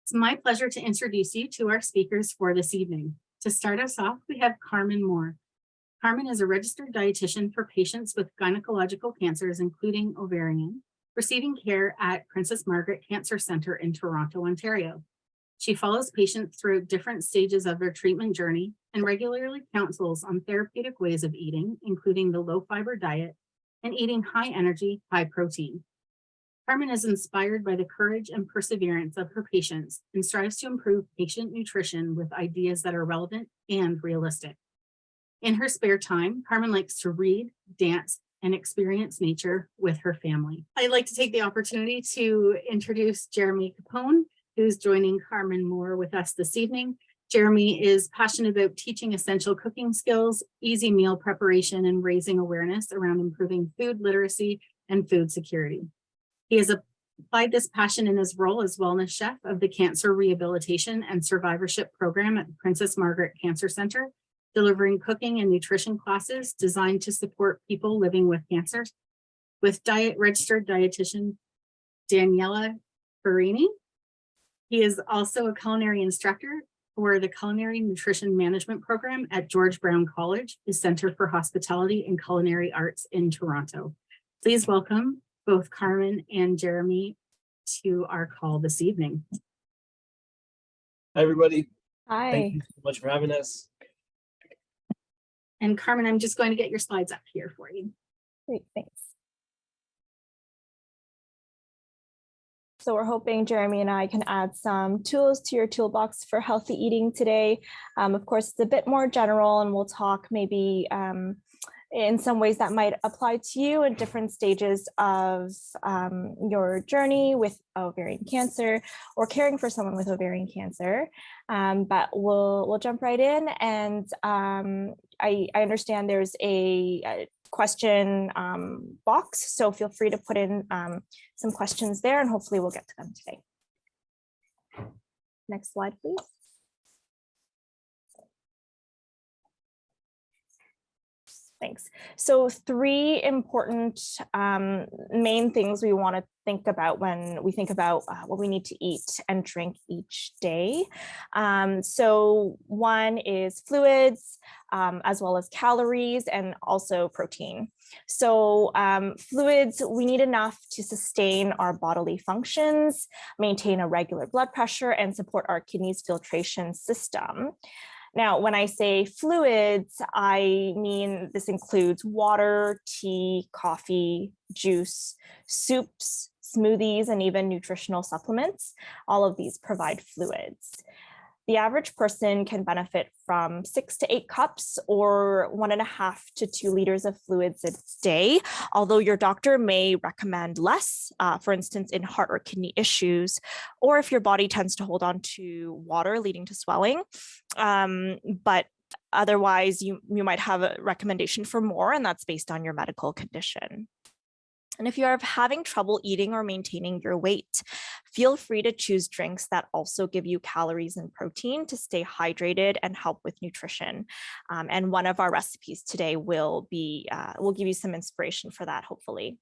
It's my pleasure to introduce you to our speakers for this evening. To start us off, we have Karmen More. Karmen is a registered dietitian for patients with gynecological cancers, including ovarian, receiving care at Princess Margaret Cancer Centre in Toronto, Ontario. She follows patients through different stages of their treatment journey and regularly counsels on therapeutic ways of eating, including the low-fiber diet and eating high energy, high protein. Karmen is inspired by the courage and perseverance of her patients and strives to improve patient nutrition with ideas that are relevant and realistic. In her spare time, Karmen likes to read, dance, and experience nature with her family. I'd like to take the opportunity to introduce Geremy Capone, who's joining Karmen More with us this evening. Geremy is passionate about teaching essential cooking skills, easy meal preparation, and raising awareness around improving food literacy and food security. He has applied this passion in his role as wellness chef of the Cancer Rehabilitation and Survivorship program at Princess Margaret Cancer Centre, delivering cooking and nutrition classes designed to support people living with cancer. With registered dietitian Daniela Farini, he is also a culinary instructor for the Culinary Nutrition Management Program at George Brown College, the Centre for Hospitality and Culinary Arts in Toronto. Please welcome both Karmen and Geremy to our call this evening. Hi, everybody. Hi. Thank you so much for having us. And Karmen, I'm just going to get your slides up here for you. Great, thanks. So we're hoping Geremy and I can add some tools to your toolbox for healthy eating today. Of course, it's a bit more general, and we'll talk maybe in some ways that might apply to you in different stages of your journey with ovarian cancer or caring for someone with ovarian cancer. But we'll jump right in. And I understand there's a question box, so feel free to put in some questions there, and hopefully we'll get to them today. Next slide, please. Thanks. So three important main things we want to think about when we think about what we need to eat and drink each day. So one is fluids, as well as calories, and also protein. So fluids, we need enough to sustain our bodily functions, maintain a regular blood pressure, and support our kidneys filtration system. Now, when I say fluids, I mean this includes water, tea, coffee, juice, soups, smoothies, and even nutritional supplements. All of these provide fluids. The average person can benefit from 6 to 8 cups or 1.5 to 2 liters of fluids a day, although your doctor may recommend less, for instance, in heart or kidney issues, or if your body tends to hold on to water leading to swelling. But otherwise, you might have a recommendation for more, and that's based on your medical condition. And if you are having trouble eating or maintaining your weight, feel free to choose drinks that also give you calories and protein to stay hydrated and help with nutrition. And one of our recipes today will give you some inspiration for that, hopefully.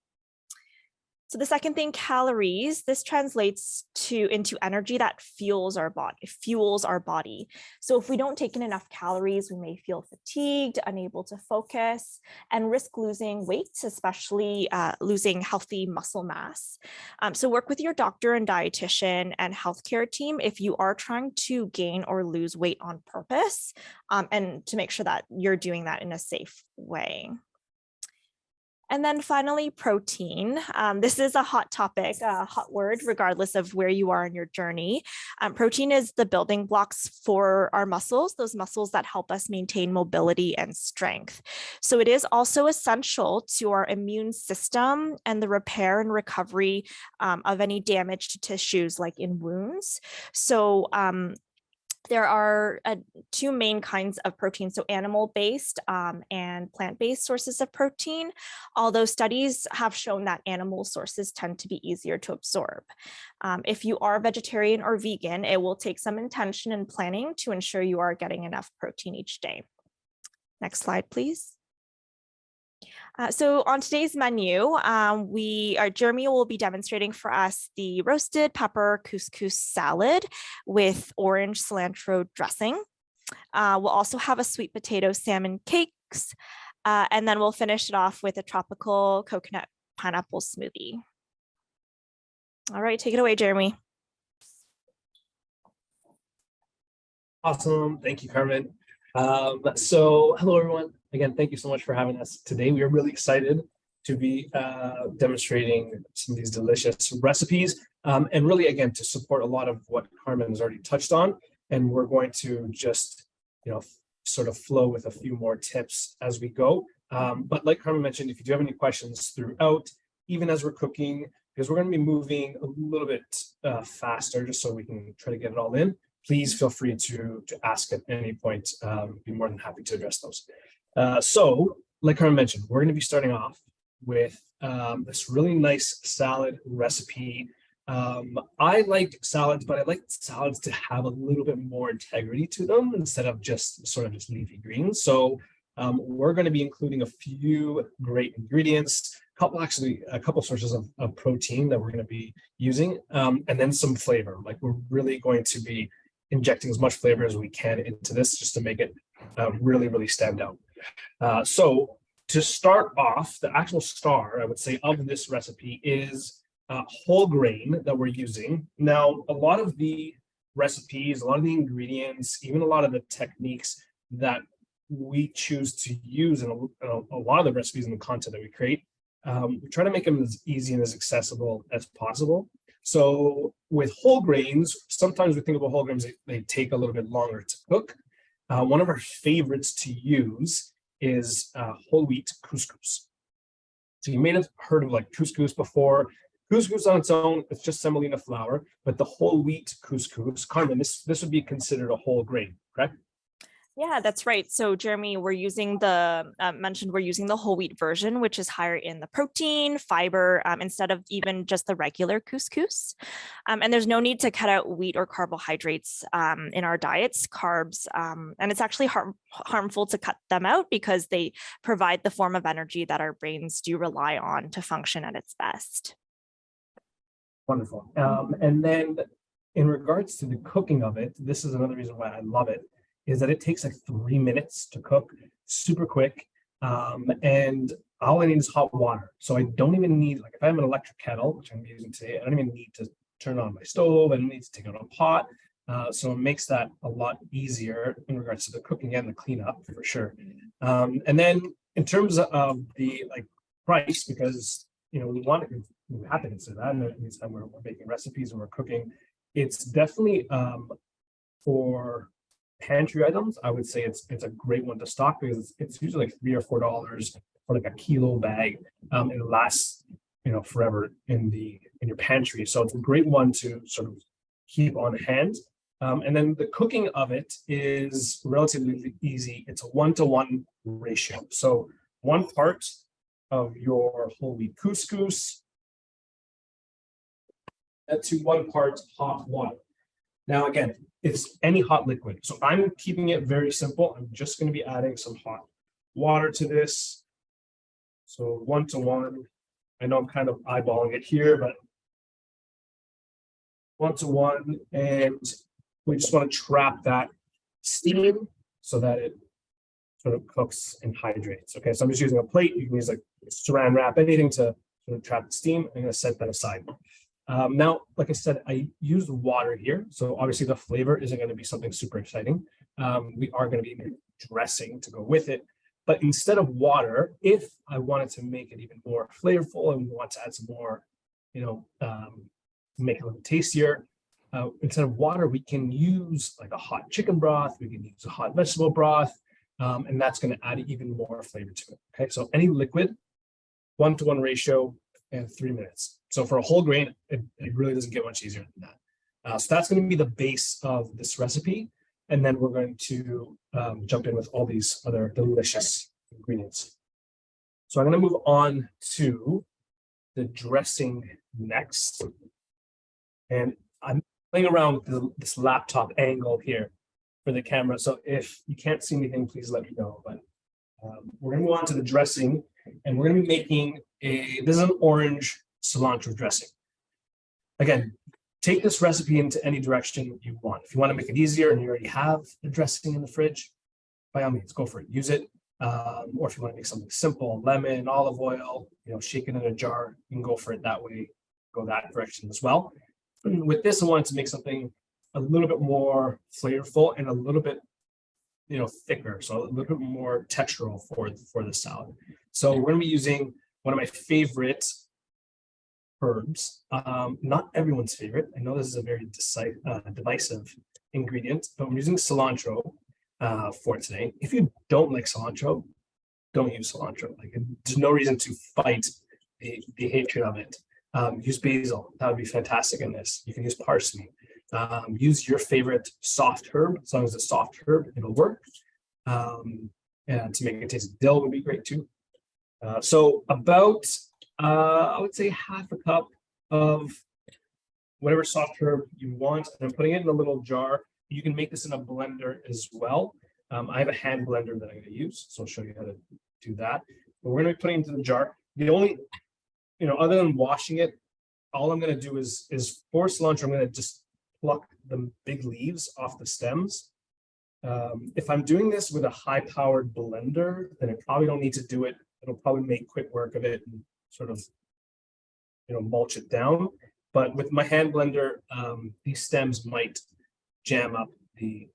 So the second thing, calories, this translates into energy that fuels our body. So if we don't take in enough calories, we may feel fatigued, unable to focus, and risk losing weight, especially losing healthy muscle mass. So work with your doctor and dietitian and healthcare team if you are trying to gain or lose weight on purpose, and to make sure that you're doing that in a safe way. And then finally, protein. This is a hot topic, a hot word, regardless of where you are in your journey. Protein is the building blocks for our muscles, those muscles that help us maintain mobility and strength. So it is also essential to our immune system and the repair and recovery of any damaged tissues, like in wounds. So there are two main kinds of protein, so animal-based and plant-based sources of protein, although studies have shown that animal sources tend to be easier to absorb. If you are vegetarian or vegan, it will take some intention and planning to ensure you are getting enough protein each day. Next slide, please. So on today's menu, Geremy will be demonstrating for us the roasted pepper couscous salad with orange cilantro dressing. We'll also have a sweet potato salmon cakes, and then we'll finish it off with a tropical coconut pineapple smoothie. All right, take it away, Geremy. Awesome. Thank you, Carmen. So hello, everyone. Again, thank you so much for having us today. We are really excited to be demonstrating some of these delicious recipes and really, again, to support a lot of what Carmen has already touched on. And we're going to just, sort of flow with a few more tips as we go. But like Carmen mentioned, if you do have any questions throughout, even as we're cooking, because we're going to be moving a little bit faster just so we can try to get it all in, please feel free to ask at any point. Be more than happy to address those. So, like Carmen mentioned, we're going to be starting off with this really nice salad recipe. I like salads, but I like salads to have a little bit more integrity to them instead of just sort of just leafy greens. So we're going to be including a few great ingredients, a couple sources of protein that we're going to be using, and then some flavor. Like we're really going to be injecting as much flavor as we can into this just to make it really, really stand out. So to start off, the actual star, I would say, of this recipe is whole grain that we're using. Now, a lot of the recipes, a lot of the ingredients, even a lot of the techniques that we choose to use in a lot of the recipes and the content that we create, we try to make them as easy and as accessible as possible. So with whole grains, sometimes we think about whole grains, they take a little bit longer to cook. One of our favorites to use is whole wheat couscous. So you may have heard of like couscous before. Couscous on its own, it's just semolina flour, but the whole wheat couscous, Carmen, this would be considered a whole grain, correct? Yeah, that's right. So Geremy, we're using we're using the whole wheat version, which is higher in the protein, fiber, instead of even just the regular couscous. And there's no need to cut out wheat or carbohydrates in our diets, carbs, and it's actually harmful to cut them out because they provide the form of energy that our brains do rely on to function at its best. Wonderful. And then in regards to the cooking of it, this is another reason why I love it, is that it takes like 3 minutes to cook, super quick. And all I need is hot water. So I don't even need, like if I have an electric kettle, which I'm using today, I don't even need to turn on my stove. I don't need to take out a pot. So it makes that a lot easier in regards to the cooking and the cleanup for sure. And then in terms of the price, because we have to consider that anytime we're making recipes and we're cooking, it's definitely for pantry items, I would say it's a great one to stock because it's usually like $3 or $4 for like a kilo bag. It lasts forever in your pantry, so it's a great one to sort of keep on hand. And then the cooking of it is relatively easy. It's a 1-to-1 ratio. So 1 part of your whole wheat couscous to 1 part hot water. Now, again, it's any hot liquid. So I'm keeping it very simple. I'm just going to be adding some hot water to this. So 1-to-1. I know I'm kind of eyeballing it here, but 1-to-1. And we just want to trap that steam so that it sort of cooks and hydrates. Okay, so I'm just using a plate. You can use like saran wrap, anything to sort of trap the steam. I'm going to set that aside. Now, like I said, I used water here. So obviously the flavor isn't going to be something super exciting. We are going to be dressing to go with it. But instead of water, if I wanted to make it even more flavorful and want to add some more, make it a little tastier, instead of water, we can use like a hot chicken broth. We can use a hot vegetable broth, and that's going to add even more flavor to it. Okay, so any liquid, 1-to-1 ratio, and 3 minutes. So for a whole grain, it really doesn't get much easier than that. So that's going to be the base of this recipe. And then we're going to jump in with all these other delicious ingredients. So I'm going to move on to the dressing next. And I'm playing around with this laptop angle here for the camera. So if you can't see anything, please let me know. But we're going to move on to the dressing. And we're going to be making this is an orange cilantro dressing. Again, take this recipe into any direction you want. If you want to make it easier and you already have the dressing in the fridge, by all means, go for it. Use it. Or if you want to make something simple, lemon, olive oil, shake it in a jar, you can go for it that way, go that direction as well. With this, I wanted to make something a little bit more flavorful and a little bit, thicker, so a little bit more textural for the salad. So we're going to be using one of my favorite herbs. Not everyone's favorite. I know this is a very divisive ingredient, but I'm using cilantro for today. If you don't like cilantro, don't use cilantro. Like, there's no reason to fight the hatred of it. Use basil. That would be fantastic in this. You can use parsley. Use your favorite soft herb. As long as it's soft herb, it'll work. And to make it taste, dill would be great too. So about, I would say half a cup of whatever soft herb you want. And I'm putting it in a little jar. You can make this in a blender as well. I have a hand blender that I'm going to use, so I'll show you how to do that. But we're going to be putting it into the jar. The only, other than washing it, all I'm going to do is for cilantro, I'm going to just pluck the big leaves off the stems. If I'm doing this with a high-powered blender, then I probably don't need to do it. It'll probably make quick work of it and sort of, mulch it down. But with my hand blender, these stems might jam up the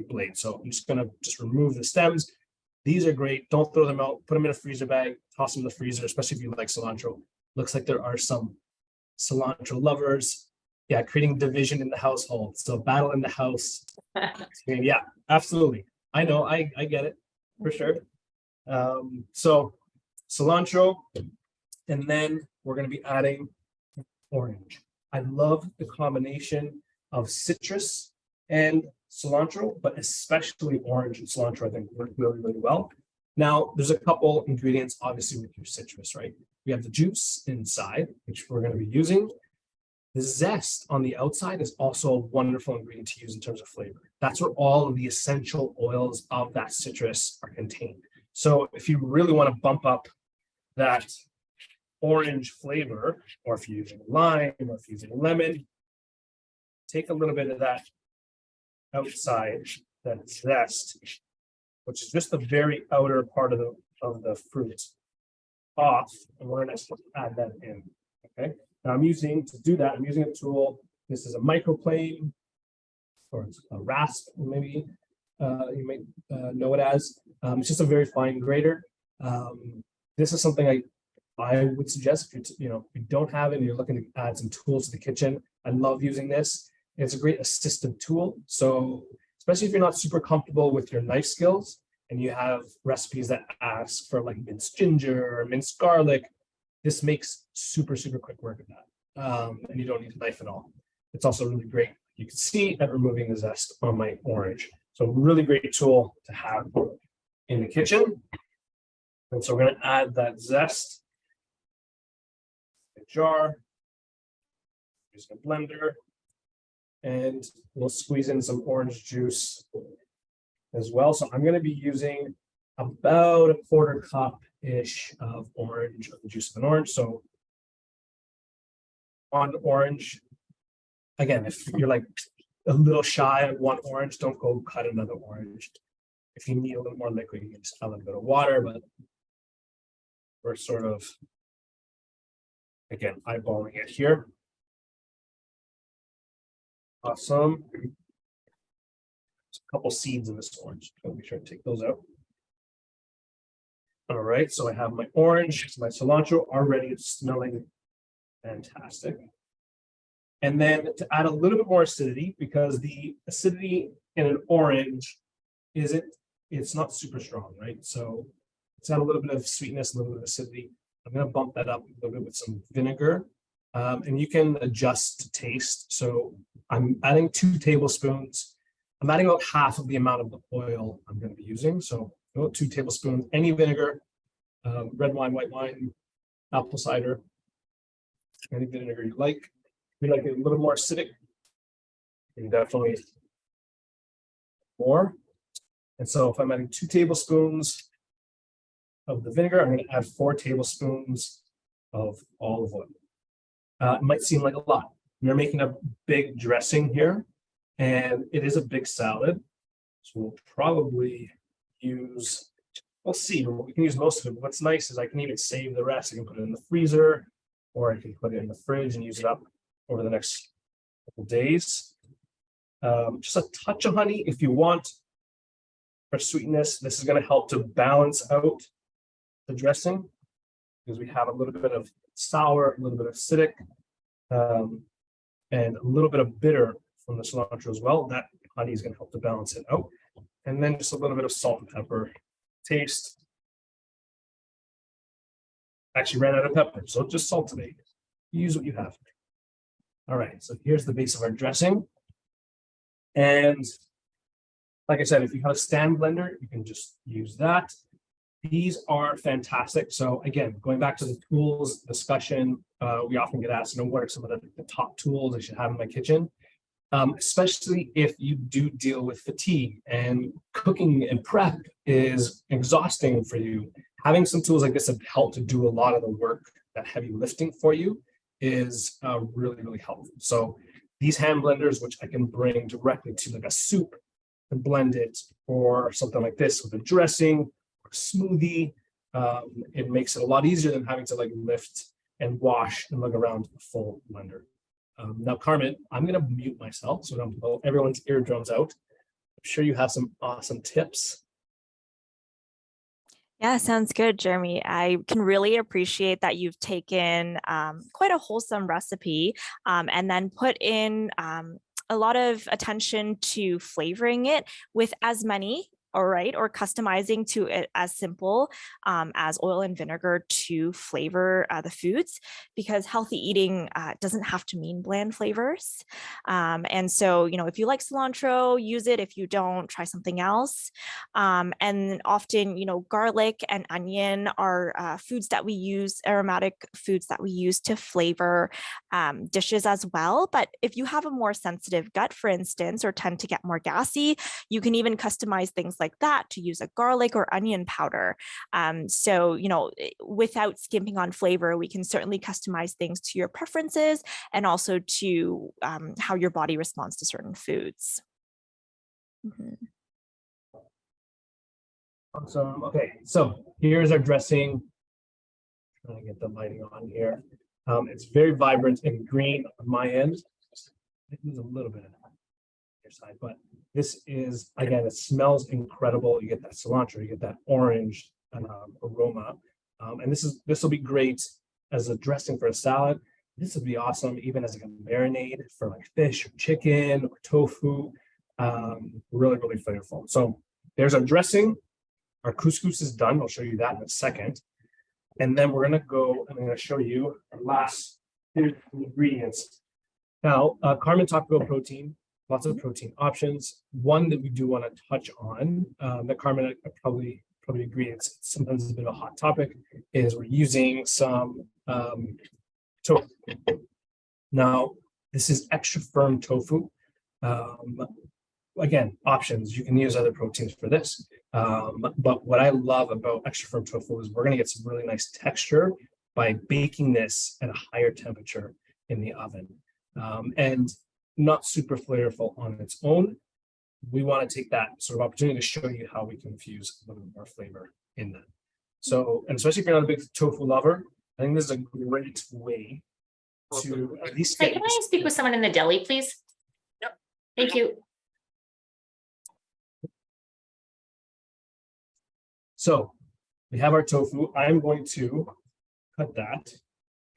blade. So I'm just going to remove the stems. These are great. Don't throw them out. Put them in a freezer bag. Toss them in the freezer, especially if you like cilantro. Looks like there are some cilantro lovers. Yeah, creating division in the household. So battle in the house. Yeah, absolutely. I know. I get it for sure. So cilantro, and then we're going to be adding orange. I love the combination of citrus and cilantro, but especially orange and cilantro, I think work really, really well. Now, there's a couple ingredients, obviously, with your citrus, right? We have the juice inside, which we're going to be using. The zest on the outside is also a wonderful ingredient to use in terms of flavor. That's where all of the essential oils of that citrus are contained. So if you really want to bump up that orange flavor, or if you're using lime, or if you're using lemon, take a little bit of that outside, that zest, which is just the very outer part of the fruit, off, and we're going to add that in. Okay. Now I'm using a tool. This is a microplane, or it's a rasp, maybe you might know it as. It's just a very fine grater. This is something I would suggest if you don't have it and you're looking to add some tools to the kitchen. I love using this. It's a great assistive tool. So especially if you're not super comfortable with your knife skills and you have recipes that ask for like minced ginger or minced garlic, this makes super, super quick work of that. And you don't need a knife at all. It's also really great. You can see at removing the zest on my orange. So really great tool to have in the kitchen. And so we're going to add that zest in a jar, using a blender, and we'll squeeze in some orange juice as well. So I'm going to be using about a quarter cup-ish of orange, of the juice of an orange. So on orange, again, if you're like a little shy on one orange, don't go cut another orange. If you need a little more liquid, you can just add a little bit of water, but we're sort of, again, eyeballing it here. Awesome. There's a couple seeds in this orange. I'll be sure to take those out. All right, so I have my orange, my cilantro already. It's smelling fantastic. And then to add a little bit more acidity, because the acidity in an orange it's not super strong, right? So let's add a little bit of sweetness, a little bit of acidity. I'm going to bump that up a little bit with some vinegar. And you can adjust to taste. So I'm adding 2 tablespoons. I'm adding about half of the amount of the oil I'm going to be using. So about 2 tablespoons, any vinegar, red wine, white wine, apple cider, any vinegar you like. If you like it a little more acidic, you can definitely more. And so if I'm adding 2 tablespoons of the vinegar. I'm going to add 4 tablespoons of olive oil. It might seem like a lot. We're making a big dressing here, and it is a big salad. So we'll probably use, we'll see, but we can use most of it. What's nice is I can even save the rest. I can put it in the freezer, or I can put it in the fridge and use it up over the next couple days. Just a touch of honey if you want for sweetness. This is going to help to balance out the dressing because we have a little bit of sour, a little bit of acidic, and a little bit of bitter from the cilantro as well. That honey is going to help to balance it out. And then just a little bit of salt and pepper taste. Actually ran out of pepper, so just salt today. Use what you have. All right, so here's the base of our dressing. And like I said, if you have a stand blender, you can just use that. These are fantastic. So again, going back to the tools discussion, we often get asked, what are some of the top tools I should have in my kitchen? Especially if you do deal with fatigue and cooking and prep is exhausting for you. Having some tools like this that help to do a lot of the work, that heavy lifting for you, is really, really helpful. So these hand blenders, which I can bring directly to like a soup and blend it, or something like this with a dressing or a smoothie, it makes it a lot easier than having to like lift and wash and lug around a full blender. Now, Carmen, I'm going to mute myself so I don't blow everyone's eardrums out. I'm sure you have some awesome tips. Yeah, sounds good, Geremy. I can really appreciate that you've taken quite a wholesome recipe and then put in a lot of attention to flavoring it with as many, or customizing to it as simple as oil and vinegar to flavor the foods, because healthy eating doesn't have to mean bland flavors. And so, if you like cilantro, use it. If you don't, try something else. And often, garlic and onion are foods that we use, aromatic foods that we use to flavor dishes as well. But if you have a more sensitive gut, for instance, or tend to get more gassy, you can even customize things like that to use a garlic or onion powder. So, without skimping on flavor, we can certainly customize things to your preferences and also to how your body responds to certain foods. Mm-hmm. Awesome. Okay, so here's our dressing. Trying to get the lighting on here. It's very vibrant and green on my end. I think there's a little bit of that on your side, but this is, again, it smells incredible. You get that cilantro, you get that orange aroma, and this will be great as a dressing for a salad. This would be awesome even as like a marinade for like fish or chicken or tofu. Really, really flavorful. So there's our dressing. Our couscous is done. I'll show you that in a second. And then we're going to go, and I'm going to show you our last ingredients. Now, Carmen talked about protein, lots of protein options. One that we do want to touch on, that Carmen probably agree, it's sometimes a bit of a hot topic, is we're using some tofu. Now, this is extra firm tofu. Again, options, you can use other proteins for this. But what I love about extra firm tofu is we're going to get some really nice texture by baking this at a higher temperature in the oven, and not super flavorful on its own. We want to take that sort of opportunity to show you how we can infuse a little bit more flavor in that. So, and especially if you're not a big tofu lover, I think this is a great way to at least Hey, can I speak with someone in the deli, please? Yep. Thank you. So we have our tofu. I'm going to cut that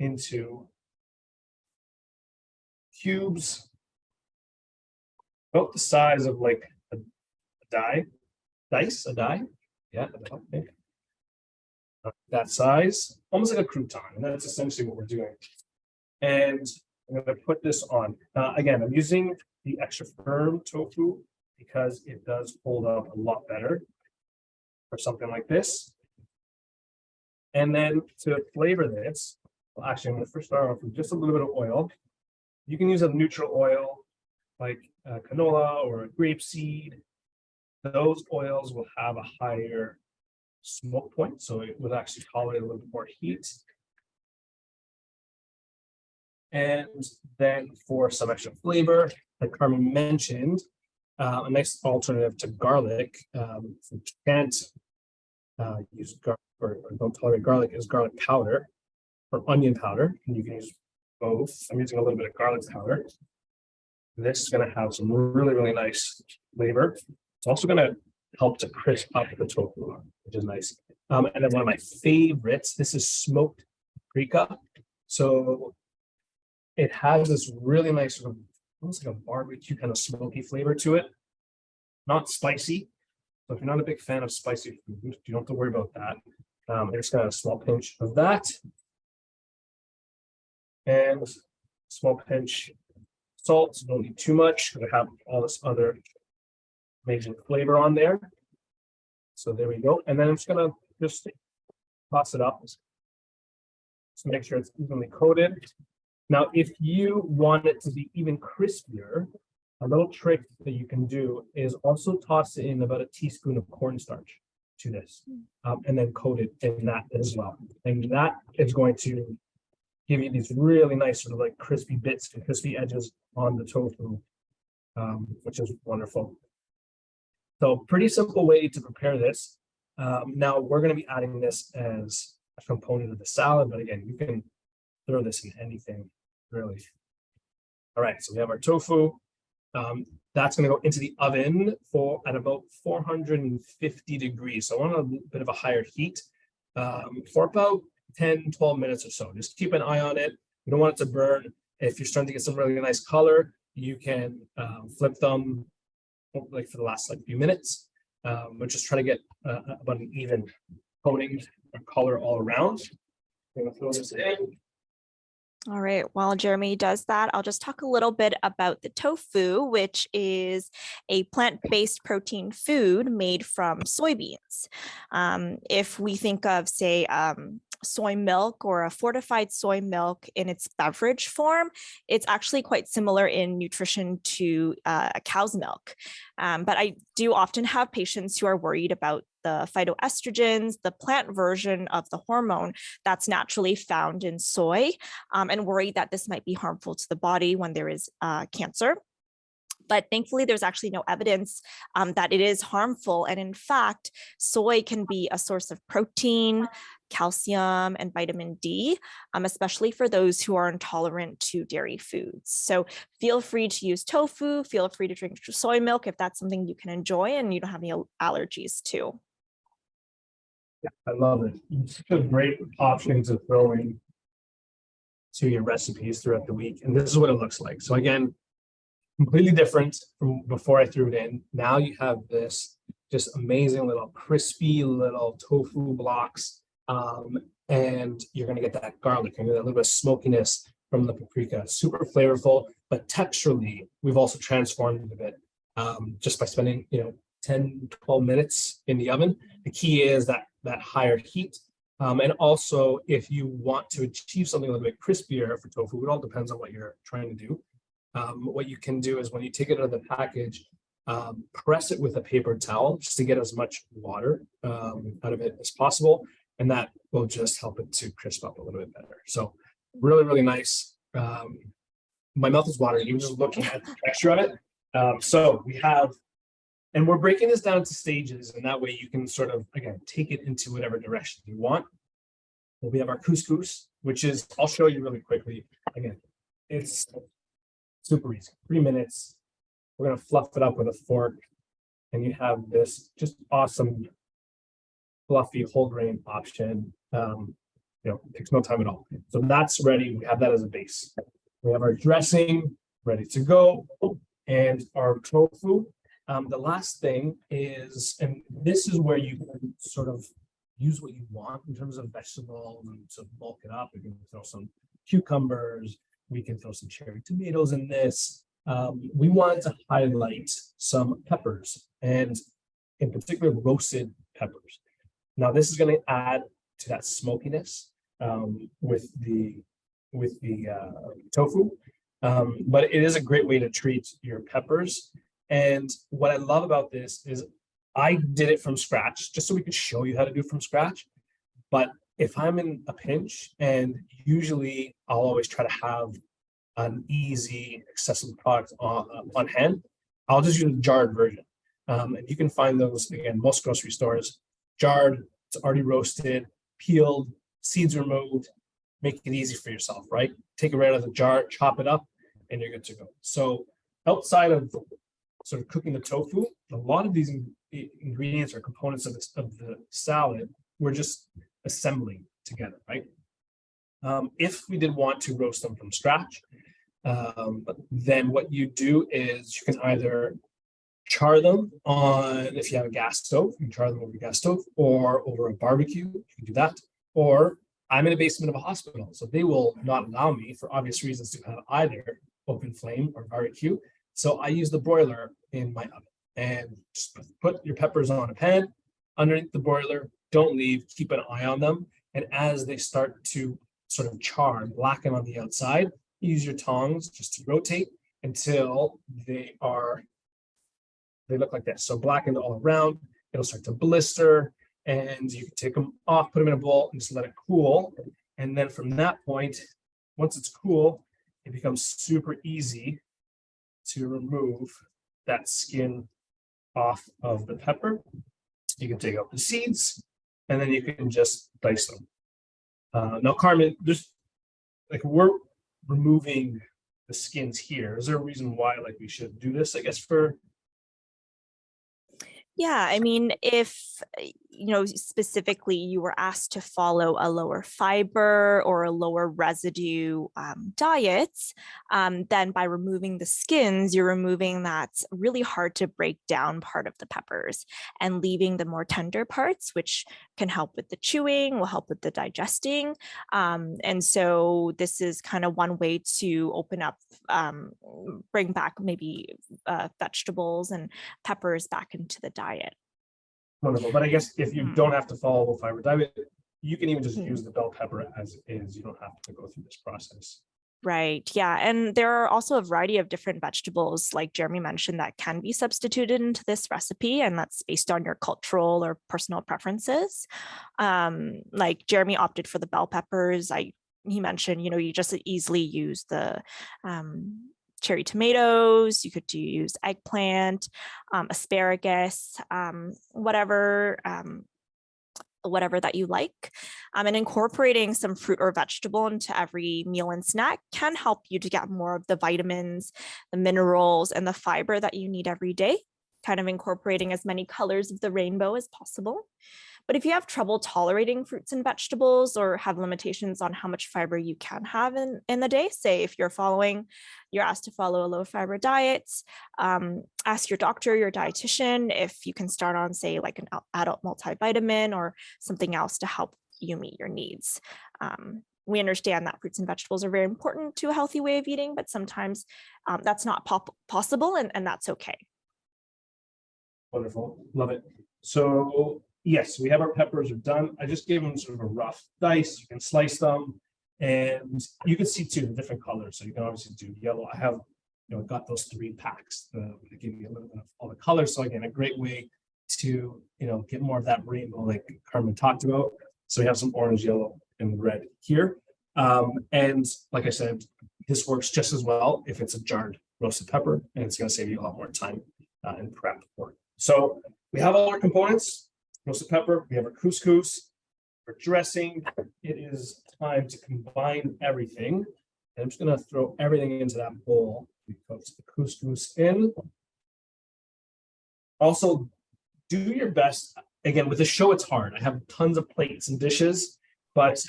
into cubes about the size of like a die. Yeah, that size, almost like a crouton, and that's essentially what we're doing. And I'm going to put this on. Again, I'm using the extra firm tofu because it does hold up a lot better for something like this. And then to flavor this, well, actually, I'm going to first start off with just a little bit of oil. You can use a neutral oil like canola or a grapeseed. Those oils will have a higher smoke point, so it would actually tolerate a little bit more heat. And then for some extra flavor, like Carmen mentioned, a nice alternative to garlic, if you can't use garlic or don't tolerate garlic, is garlic powder or onion powder. And you can use both. I'm using a little bit of garlic powder. This is going to have some really, really nice flavor. It's also going to help to crisp up the tofu, which is nice. And then one of my favorites, this is smoked paprika. So it has this really nice sort of almost like a barbecue kind of smoky flavor to it. Not spicy. So if you're not a big fan of spicy food, you don't have to worry about that. I just got a small pinch of that. And a small pinch salt. Don't need too much. I have all this other amazing flavor on there. So there we go. And then I'm just gonna just toss it up. Just make sure it's evenly coated. Now, if you want it to be even crispier, a little trick that you can do is also toss in about a teaspoon of cornstarch to this, and then coat it in that as well. And that is going to give you these really nice sort of like crispy bits and crispy edges on the tofu, which is wonderful. So pretty simple way to prepare this. Now we're going to be adding this as a component of the salad, but again, you can throw this in anything, really. All right, so we have our tofu. That's going to go into the oven at about 450 degrees. So on a bit of a higher heat for about 10-12 minutes or so. Just keep an eye on it. You don't want it to burn. If you're starting to get some really nice color, you can flip them like for the last few minutes. But just try to get about an even coating or color all around. I'm going to throw this in. All right, while Geremy does that, I'll just talk a little bit about the tofu, which is a plant-based protein food made from soybeans. If we think of, say, soy milk or a fortified soy milk in its beverage form, it's actually quite similar in nutrition to a cow's milk. But I do often have patients who are worried about the phytoestrogens, the plant version of the hormone that's naturally found in soy, and worried that this might be harmful to the body when there is cancer. But thankfully, there's actually no evidence that it is harmful. And in fact, soy can be a source of protein, calcium, and vitamin D, especially for those who are intolerant to dairy foods. So feel free to use tofu, feel free to drink soy milk if that's something you can enjoy and you don't have any allergies to. Yeah, I love it. It's such a great option to throw in to your recipes throughout the week. And this is what it looks like. So again, completely different from before I threw it in. Now you have this just amazing little crispy little tofu blocks. And you're going to get that garlic and that little bit of smokiness from the paprika. Super flavorful, but texturally, we've also transformed it a bit just by spending 10-12 minutes in the oven. The key is that higher heat. And also, if you want to achieve something a little bit crispier for tofu, it all depends on what you're trying to do. What you can do is when you take it out of the package, press it with a paper towel just to get as much water out of it as possible. And that will just help it to crisp up a little bit better. So really, really nice. My mouth is watering even just looking at the texture of it. So we have, and we're breaking this down into stages, and that way you can sort of, again, take it into whatever direction you want. Well, we have our couscous, which is, I'll show you really quickly. Again, it's super easy, 3 minutes. We're going to fluff it up with a fork, and you have this just awesome, fluffy whole grain option. It takes no time at all. So that's ready. We have that as a base. We have our dressing ready to go, and our tofu. The last thing is, and this is where you can sort of use what you want in terms of vegetables and to bulk it up. We can throw some cucumbers. We can throw some cherry tomatoes in this. We wanted to highlight some peppers, and in particular, roasted peppers. Now, this is going to add to that smokiness with the tofu, but it is a great way to treat your peppers. And what I love about this is I did it from scratch just so we could show you how to do it from scratch. But if I'm in a pinch, and usually I'll always try to have an easy, accessible product on hand, I'll just use a jarred version. And you can find those, again, most grocery stores, jarred, it's already roasted, peeled, seeds removed, make it easy for yourself, right? Take it right out of the jar, chop it up, and you're good to go. So outside of sort of cooking the tofu, a lot of these ingredients or components of the salad, we're just assembling together, right? If we did want to roast them from scratch, then what you do is you can either char them on, if you have a gas stove, you can char them over a gas stove, or over a barbecue, you can do that. Or I'm in a basement of a hospital, so they will not allow me, for obvious reasons, to have either open flame or barbecue. So I use the broiler in my oven, and just put your peppers on a pan underneath the broiler. Don't leave, keep an eye on them. And as they start to sort of char and blacken on the outside, use your tongs just to rotate until they look like this. So blackened all around, it'll start to blister, and you can take them off, put them in a bowl, and just let it cool. And then from that point, once it's cool, it becomes super easy to remove that skin off of the pepper. You can take out the seeds, and then you can just dice them. Now, Carmen, just like we're removing the skins here. Is there a reason why like we should do this? I guess for Yeah, I mean, if, specifically you were asked to follow a lower fiber or a lower residue diet, then by removing the skins, you're removing that really hard to break down part of the peppers and leaving the more tender parts, which can help with the chewing, will help with the digesting. And so this is kind of one way to open up, bring back maybe vegetables and peppers back into the diet. wonderful. But I guess if you don't have to follow a low fiber diet, you can even just use the bell pepper as is. You don't have to go through this process. Right. Yeah. And there are also a variety of different vegetables, like Geremy mentioned, that can be substituted into this recipe. And that's based on your cultural or personal preferences. Like Geremy opted for the bell peppers. He mentioned, you just easily use the cherry tomatoes. You could use eggplant, asparagus, whatever that you like. And incorporating some fruit or vegetable into every meal and snack can help you to get more of the vitamins, the minerals, and the fiber that you need every day, kind of incorporating as many colors of the rainbow as possible. But if you have trouble tolerating fruits and vegetables or have limitations on how much fiber you can have in the day, say if you're asked to follow a low fiber diet, ask your doctor, your dietitian, if you can start on, say, like an adult multivitamin or something else to help you meet your needs. We understand that fruits and vegetables are very important to a healthy way of eating, but sometimes that's not possible, and that's okay. Wonderful. Love it. So yes, we have our peppers are done. I just gave them sort of a rough dice. You can slice them, and you can see too the different colors. So you can obviously do yellow. I have, got those 3 packs to give you a little bit of all the colors. So again, a great way to, get more of that rainbow like Carmen talked about. So we have some orange, yellow, and red here. And like I said, this works just as well if it's a jarred roasted pepper, and it's going to save you a lot more time and prep for it. So we have all our components. Roasted pepper, we have our couscous, our dressing. It is time to combine everything. And I'm just going to throw everything into that bowl. We put the couscous in. Also, do your best. Again, with the show, it's hard. I have tons of plates and dishes, but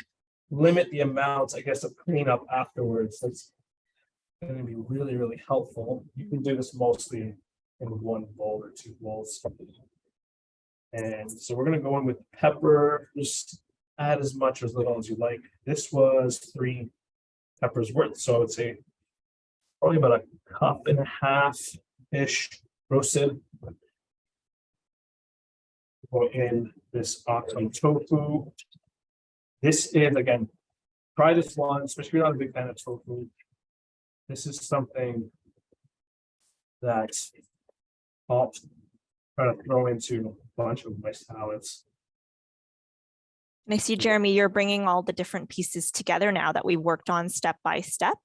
limit the amounts, I guess, of cleanup afterwards. That's going to be really, really helpful. You can do this mostly in 1 bowl or 2 bowls. And so we're going to go in with pepper. Just add as much or as little as you like. This was 3 peppers worth. So I would say probably about 1.5 cups-ish roasted. Go in this oxtail tofu. This is, again, try this one, especially if you're not a big fan of tofu. This is something that try to throw into a bunch of my salads. And I see, Geremy, you're bringing all the different pieces together now that we worked on step by step.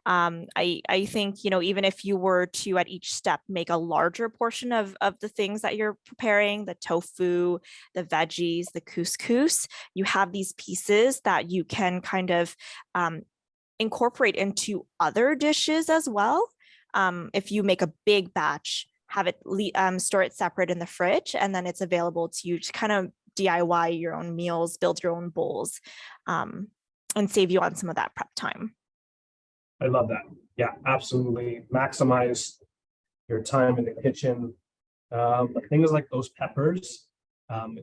I think, you know, even if you were to at each step make a larger portion of the things that you're preparing, the tofu, the veggies, the couscous, you have these pieces that you can kind of incorporate into other dishes as well. If you make a big batch, have it store it separate in the fridge, and then it's available to you to kind of DIY your own meals, build your own bowls, and save you on some of that prep time. I love that. Yeah, absolutely. Maximize your time in the kitchen. Things like those peppers.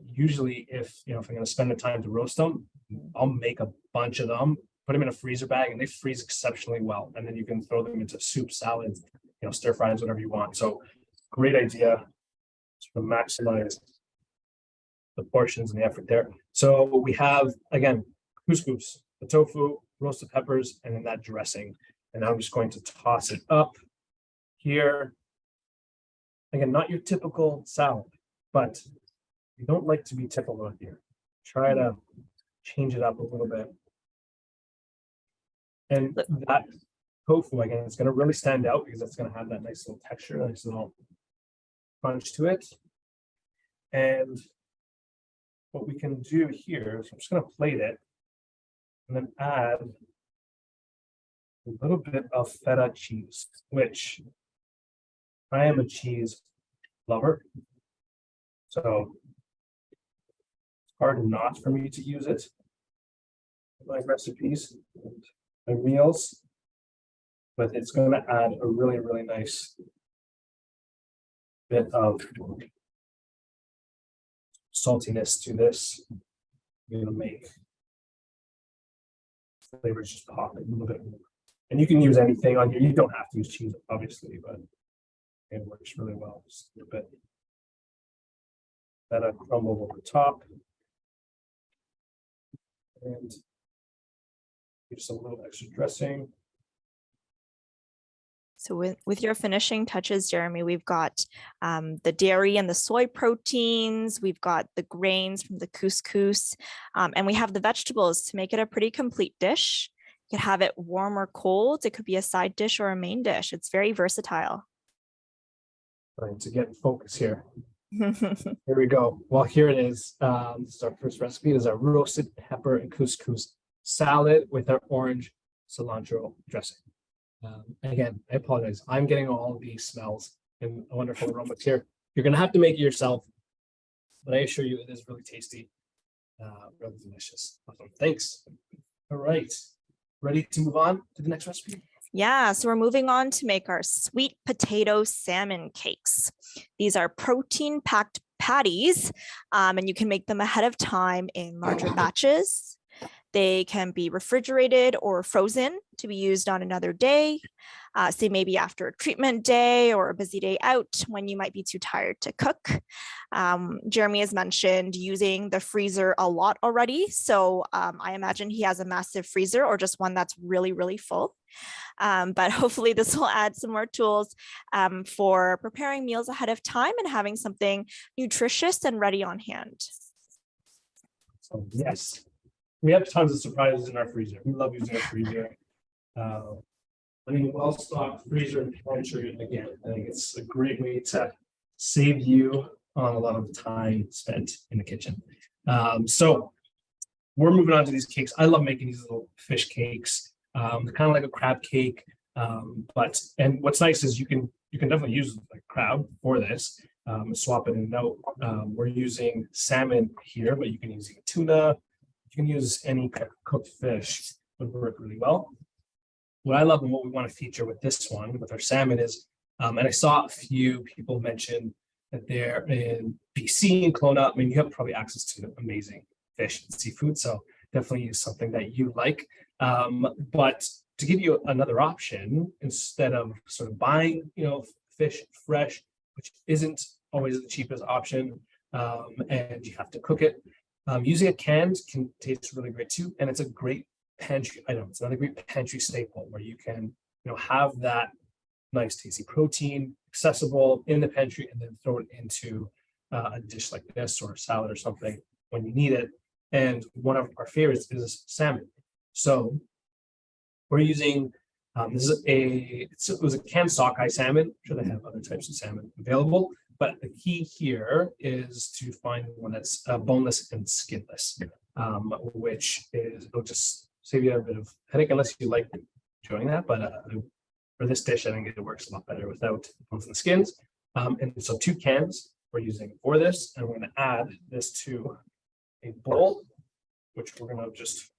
Usually, if I'm going to spend the time to roast them, I'll make a bunch of them, put them in a freezer bag, and they freeze exceptionally well. And then you can throw them into soup, salads, stir fries, whatever you want. So, great idea to maximize the portions and the effort there. So we have, again, couscous, the tofu, roasted peppers, and then that dressing. And I'm just going to toss it up here. Again, not your typical salad, but you don't like to be typical here. Try to change it up a little bit. And that tofu, again, it's going to really stand out because it's going to have that nice little texture, nice little crunch to it. And what we can do here is I'm just going to plate it and then add a little bit of feta cheese, which I am a cheese lover. So it's hard not for me to use it in my recipes, my meals, but it's going to add a really, really nice bit of saltiness to this. I'm going to make flavors just pop a little bit more. And you can use anything on here. You don't have to use cheese, obviously, but it works really well. Just a little bit. Feta crumble over the top. And just a little extra dressing. So with your finishing touches, Geremy, we've got the dairy and the soy proteins, we've got the grains from the couscous, and we have the vegetables to make it a pretty complete dish. You can have it warm or cold. It could be a side dish or a main dish. It's very versatile. Trying to get focus here. Here we go. Well, here it is. This is our first recipe. It is our roasted pepper and couscous salad with our orange cilantro dressing. Again, I apologize. I'm getting all of these smells and wonderful aromas here. You're going to have to make it yourself, but I assure you it is really tasty, really delicious. Awesome. Thanks. All right. Ready to move on to the next recipe? Yeah, so we're moving on to make our sweet potato salmon cakes. These are protein-packed patties, and you can make them ahead of time in larger batches. They can be refrigerated or frozen to be used on another day, say maybe after a treatment day or a busy day out when you might be too tired to cook. Geremy has mentioned using the freezer a lot already, so I imagine he has a massive freezer or just one that's really, really full. But hopefully this will add some more tools for preparing meals ahead of time and having something nutritious and ready on hand. So, yes. We have tons of surprises in our freezer. We love using our freezer. Well-stocked freezer and pantry, again, I think it's a great way to save you on a lot of time spent in the kitchen. So we're moving on to these cakes. I love making these little fish cakes. They're kind of like a crab cake. And what's nice is you can definitely use like crab for this. Swap it in out. We're using salmon here, but you can use tuna. You can use any cooked fish, would work really well. What I love and what we want to feature with this one, with our salmon is, and I saw a few people mention that they're in BC and Kelowna. I mean, you have probably access to amazing fish and seafood, so definitely use something that you like. But to give you another option, instead of sort of buying, fish fresh, which isn't always the cheapest option, and you have to cook it. Using a canned can taste really great too, and it's a great pantry item. It's another great pantry staple where you can, have that nice tasty protein, accessible in the pantry, and then throw it into a dish like this or a salad or something when you need it. And one of our favorites is salmon. So we're using it was a canned sockeye salmon. I'm sure they have other types of salmon available, but the key here is to find one that's boneless and skinless, which it'll just save you a bit of headache unless you like doing that. But for this dish, I think it works a lot better without the bones and the skins. And so 2 cans we're using for this, and we're going to add this to a bowl, which we're going to just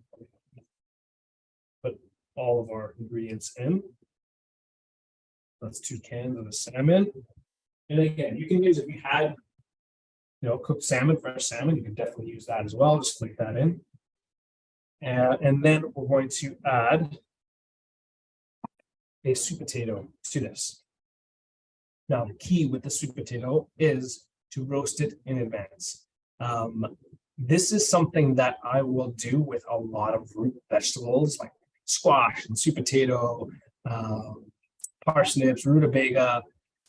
put all of our ingredients in. That's 2 cans of the salmon. And again, you can use, if you had, cooked salmon, fresh salmon, you can definitely use that as well. Just flick that in. And then we're going to add a sweet potato to this. Now, the key with the sweet potato is to roast it in advance. This is something that I will do with a lot of root vegetables like squash and sweet potato, parsnips, rutabaga,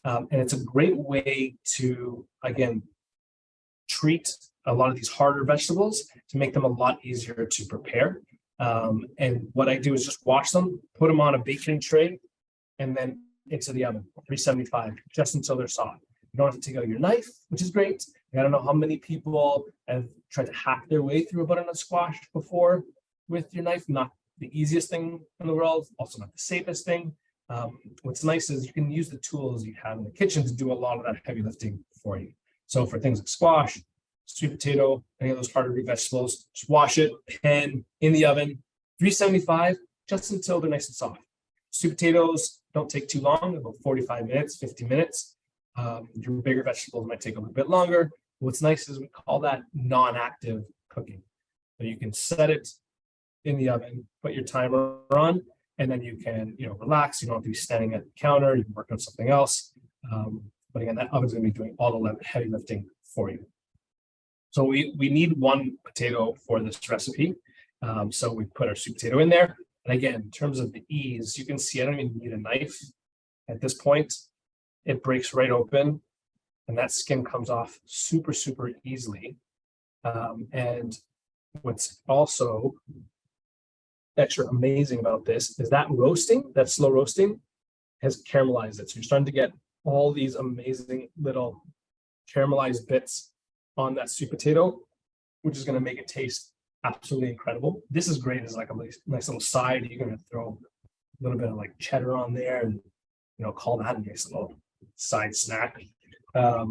and it's a great way to, again, treat a lot of these harder vegetables to make them a lot easier to prepare. And what I do is just wash them, put them on a baking tray, and then into the oven, 375, just until they're soft. You don't have to take out your knife, which is great. I don't know how many people have tried to hack their way through a butternut squash before with your knife. Not the easiest thing in the world, also not the safest thing. What's nice is you can use the tools you have in the kitchen to do a lot of that heavy lifting for you. So for things like squash, sweet potato, any of those harder root vegetables, just wash it, pan in the oven, 375, just until they're nice and soft. Sweet potatoes don't take too long, about 45 minutes, 50 minutes. Your bigger vegetables might take a little bit longer. What's nice is we call that non-active cooking. So you can set it in the oven, put your timer on, and then you can, relax. You don't have to be standing at the counter. You can work on something else. But again, that oven's going to be doing all the heavy lifting for you. So we need 1 potato for this recipe. So we put our sweet potato in there. And again, in terms of the ease, you can see I don't even need a knife at this point. It breaks right open, and that skin comes off super, super easily. And what's also extra amazing about this is that roasting, that slow roasting, has caramelized it. So you're starting to get all these amazing little caramelized bits on that sweet potato, which is going to make it taste absolutely incredible. This is great as like a nice little side. You're going to throw a little bit of like cheddar on there and, call that a nice little side snack. But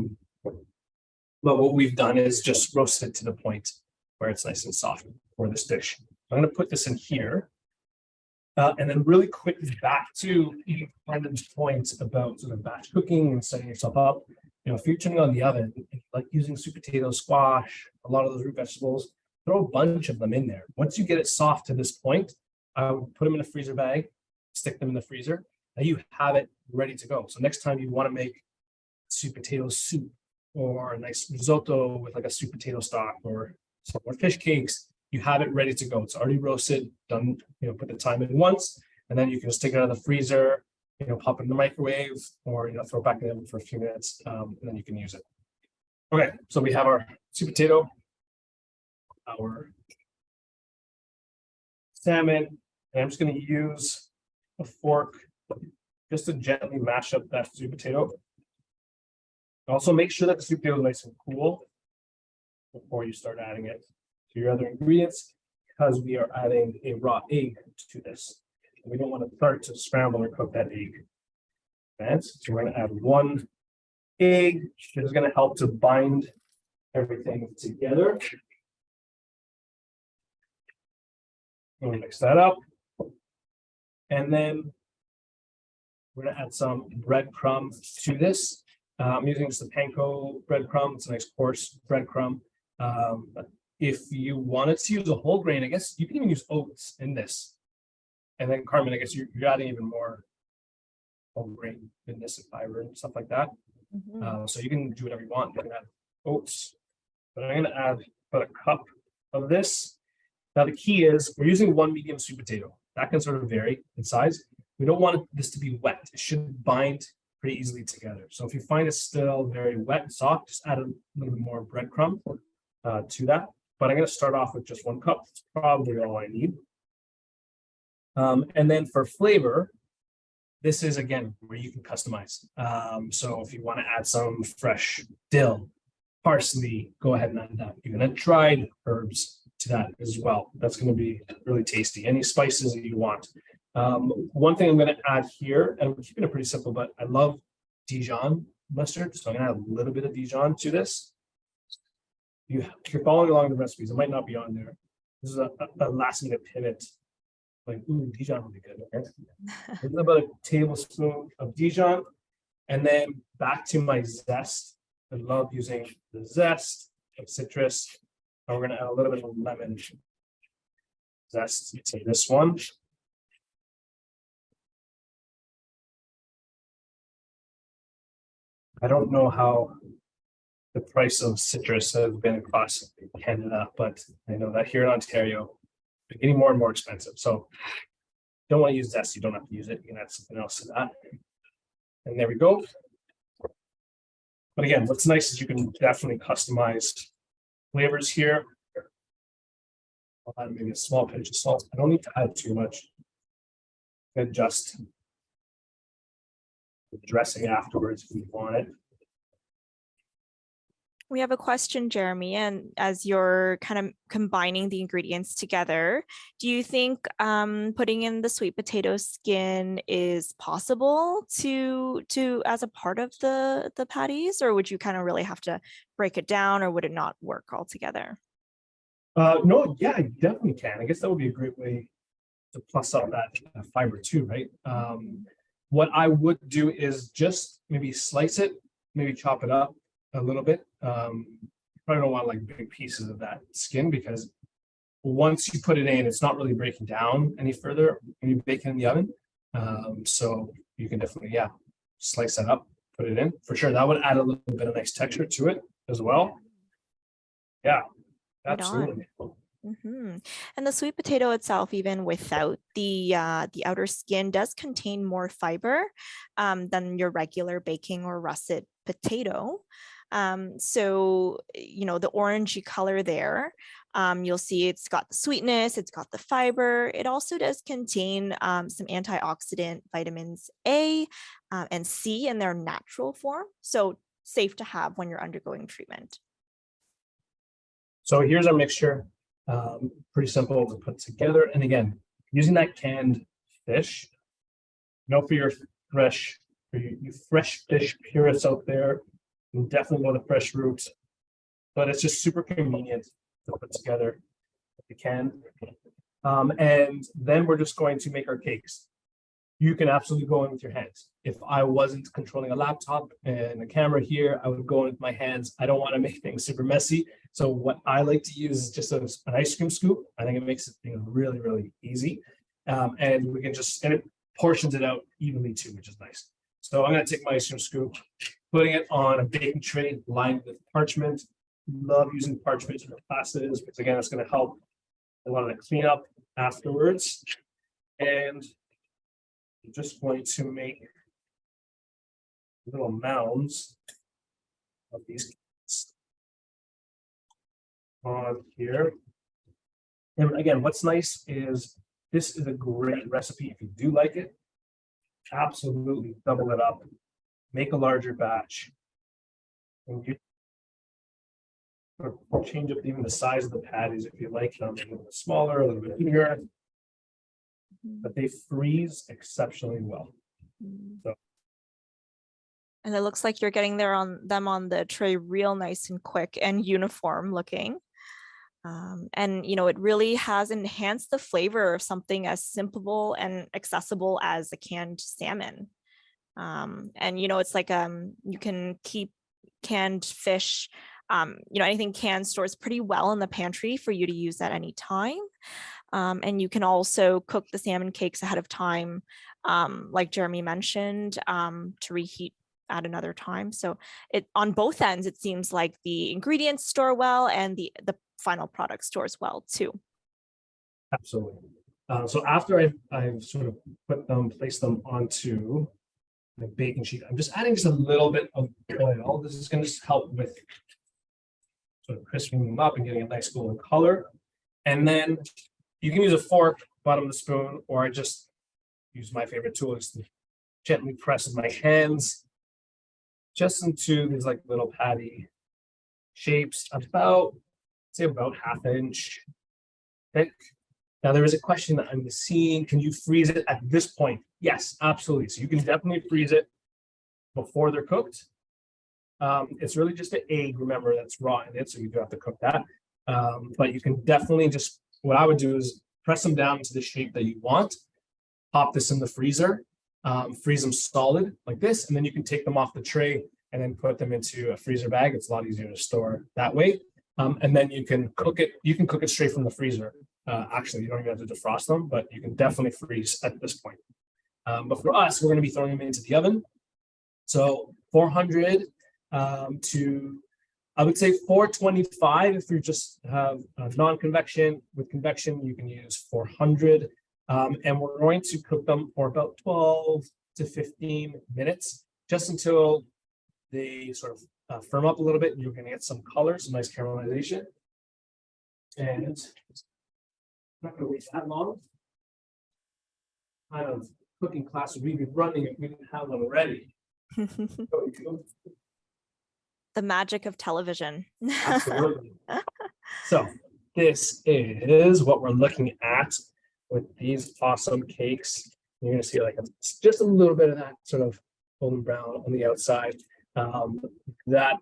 what we've done is just roast it to the point where it's nice and soft for this dish. I'm going to put this in here. And then really quickly back to Brendan's point about sort of batch cooking and setting yourself up. If you're turning on the oven, like using sweet potato, squash, a lot of those root vegetables, throw a bunch of them in there. Once you get it soft to this point, I would put them in a freezer bag, stick them in the freezer, and you have it ready to go. So next time you want to make sweet potato soup or a nice risotto with like a sweet potato stock or some more fish cakes, you have it ready to go. It's already roasted, done, put the time in once, and then you can just take it out of the freezer, pop it in the microwave or, throw it back in the oven for a few minutes, and then you can use it. Okay, so we have our sweet potato, our salmon, and I'm just going to use a fork just to gently mash up that sweet potato. Also make sure that the sweet potato is nice and cool before you start adding it to your other ingredients, because we are adding a raw egg to this. We don't want to start to scramble or cook that egg. And so we're going to add 1 egg, which is going to help to bind everything together. We'll mix that up. And then we're going to add some breadcrumbs to this. I'm using just a panko breadcrumb. It's a nice coarse breadcrumb. If you wanted to use a whole grain, I guess you can even use oats in this. And then Carmen, I guess you're adding even more whole grain in this and fiber and stuff like that. So you can do whatever you want. You can add oats, but I'm going to add about a cup of this. Now the key is we're using 1 medium sweet potato. That can sort of vary in size. we don't want this to be wet. It should bind pretty easily together. So if you find it still very wet and soft, just add a little bit more breadcrumb to that. But I'm going to start off with just 1 cup. That's probably all I need. And then for flavor, this is again where you can customize. So if you want to add some fresh dill, parsley, go ahead and add that. You can add dried herbs to that as well. That's going to be really tasty. Any spices that you want. One thing I'm going to add here, and we're keeping it pretty simple, but I love Dijon mustard. So I'm going to add a little bit of Dijon to this. If you're following along the recipes, it might not be on there. This is a last minute pivot. Like, ooh, Dijon would be good. Okay? About a tablespoon of Dijon. And then back to my zest. I love using the zest of citrus. And we're going to add a little bit of lemon zest to this one. I don't know how the price of citrus has been across Canada, but I know that here in Ontario, they're getting more and more expensive. So don't want to use zest, you don't have to use it. You can add something else to that. And there we go. But again, what's nice is you can definitely customize flavors here. I'll add maybe a small pinch of salt. I don't need to add too much. Adjust the dressing afterwards if you want it. We have a question, Jeremy, and as you're kind of combining the ingredients together, do you think putting in the sweet potato skin is possible to as a part of the patties, or would you kind of really have to break it down, or would it not work altogether? No, yeah, I definitely can. I guess that would be a great way to plus up that fiber too, right? What I would do is just maybe slice it, maybe chop it up a little bit. Probably don't want like big pieces of that skin, because once you put it in, it's not really breaking down any further when you bake it in the oven. So you can definitely, yeah, slice that up, put it in for sure. That would add a little bit of nice texture to it as well. Yeah, absolutely. And the sweet potato itself, even without the outer skin, does contain more fiber than your regular baking or russet potato. So, you know, the orangey color there, you'll see it's got the sweetness, it's got the fiber. It also does contain some antioxidant vitamins A and C in their natural form. So safe to have when you're undergoing treatment. So here's our mixture. Pretty simple to put together. And again, using that canned fish, for your fresh fish purists out there, you definitely want the fresh roots, but it's just super convenient to put together if you can. And then we're just going to make our cakes. You can absolutely go in with your hands. If I wasn't controlling a laptop and a camera here, I would go in with my hands. I don't want to make things super messy. So what I like to use is just an ice cream scoop. I think it makes it really, really easy. And we can and it portions it out evenly too, which is nice. So I'm going to take my ice cream scoop, putting it on a baking tray lined with parchment. Love using parchment in the classes because again, it's going to help a lot of the cleanup afterwards. And I'm just going to make little mounds of these on here. And again, what's nice is this is a great recipe. If you do like it, absolutely double it up, make a larger batch, and you or change up even the size of the patties if you like them, a little bit smaller, a little bit bigger, but they freeze exceptionally well. So. And it looks like you're getting them on the tray real nice and quick and uniform looking. And, you know, it really has enhanced the flavor of something as simple and accessible as a canned salmon. And, you know, it's like you can keep canned fish, you know, anything canned stores pretty well in the pantry for you to use at any time. And you can also cook the salmon cakes ahead of time, like Jeremy mentioned, to reheat at another time. So on both ends, it seems like the ingredients store well and the final product stores well too. Absolutely. So after I've sort of placed them onto the baking sheet, I'm just adding just a little bit of oil. This is going to help with sort of crisping them up and getting a nice golden color. And then you can use a fork, bottom of the spoon, or I just use my favorite tool, is to gently press with my hands just into these like little patty shapes, about, say about ½ inch thick. Now there is a question that I'm seeing, can you freeze it at this point? Yes, absolutely. So you can definitely freeze it before they're cooked. It's really just an egg, remember, that's raw in it, so you do have to cook that. But you can definitely just, what I would do is press them down into the shape that you want, pop this in the freezer, freeze them solid like this, and then you can take them off the tray and then put them into a freezer bag. It's a lot easier to store that way. And then you can cook it. You can cook it straight from the freezer. Actually, you don't even have to defrost them, but you can definitely freeze at this point. But for us, we're going to be throwing them into the oven. So 400 to, I would say 425 if you just have non-convection. With convection, you can use 400. And we're going to cook them for about 12 to 15 minutes, just until they sort of firm up a little bit. You're going to get some color, some nice caramelization. And not going to waste that long. Kind of cooking class would be running if we didn't have them ready. The magic of television. Absolutely. So this is what we're looking at with these awesome cakes. You're going to see like just a little bit of that sort of golden brown on the outside. That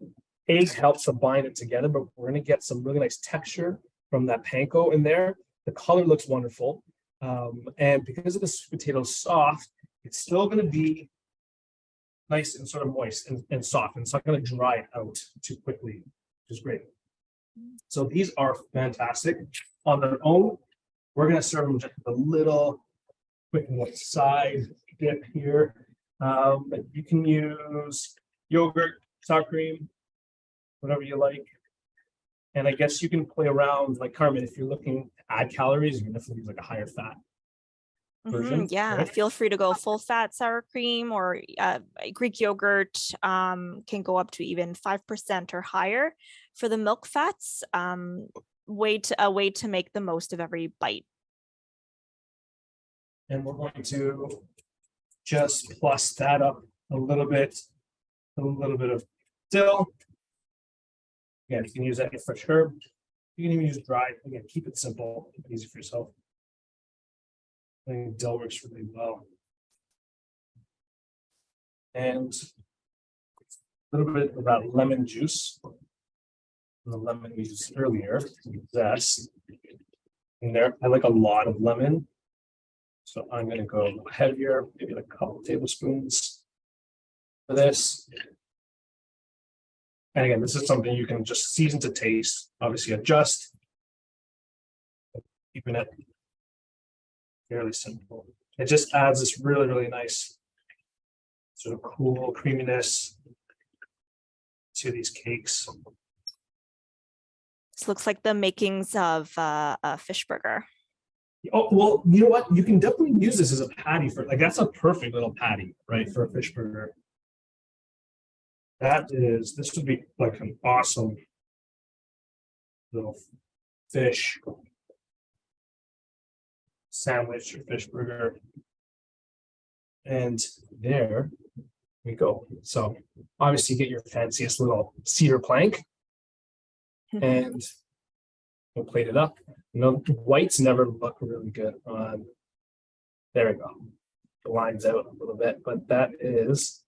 egg helps to bind it together, but we're going to get some really nice texture from that panko in there. The color looks wonderful. And because of the sweet potato soft, it's still going to be nice and sort of moist and soft. And it's not going to dry out too quickly, which is great. So these are fantastic on their own. We're going to serve them just with a little quick side dip here. You can use yogurt, sour cream, whatever you like. And I guess you can play around, like Carmen, if you're looking to add calories, you can definitely use like a higher fat version. Yeah, right? feel free to go full fat sour cream, or Greek yogurt can go up to even 5% or higher. For the milk fats, a way to make the most of every bite. And we're going to just plus that up a little bit of dill. Again, you can use any fresh herb. You can even use dried. Again, keep it simple, keep it easy for yourself. I think dill works really well. And a little bit of that lemon juice. The lemon we used earlier, zest in there. I like a lot of lemon. So I'm going to go a little heavier, maybe like a couple tablespoons for this. And again, this is something you can just season to taste, obviously adjust, keeping it fairly simple. It just adds this really, really nice sort of cool creaminess to these cakes. This looks like the makings of a fish burger. Oh, well, you know what? You can definitely use this as a patty for, like, that's a perfect little patty, right, for a fish burger. This would be like an awesome little fish sandwich or fish burger. And there we go. So obviously you get your fanciest little cedar plank and we'll plate it up. You know, whites never look really good on, there we go. The lines out a little bit, but that is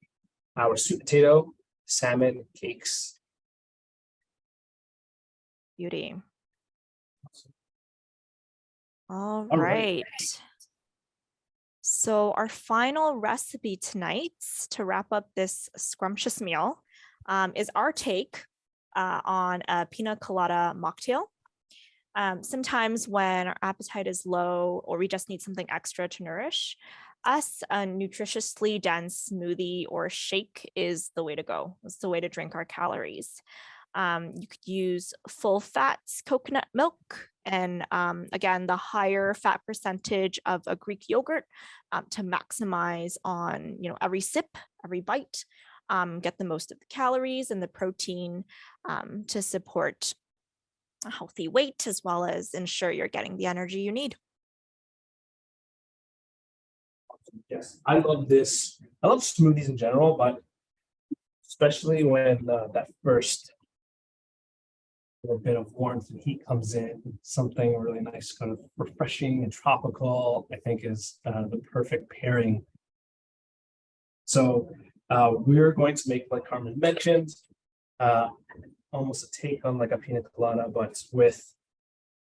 our sweet potato salmon cakes. Beauty. All All right. right. So our final recipe tonight to wrap up this scrumptious meal is our take on a pina colada mocktail. Sometimes when our appetite is low or we just need something extra to nourish us, a nutritiously dense smoothie or shake is the way to go. It's the way to drink our calories. You could use full fats coconut milk And again, the higher fat percentage of a Greek yogurt to maximize on, every sip, every bite, get the most of the calories and the protein to support a healthy weight, as well as ensure you're getting the energy you need. Yes, I love this. I love smoothies in general, but especially when that first little bit of warmth and heat comes in, something really nice, kind of refreshing and tropical, I think is the perfect pairing. So we're going to make, like Carmen mentioned, almost a take on like a pina colada, but with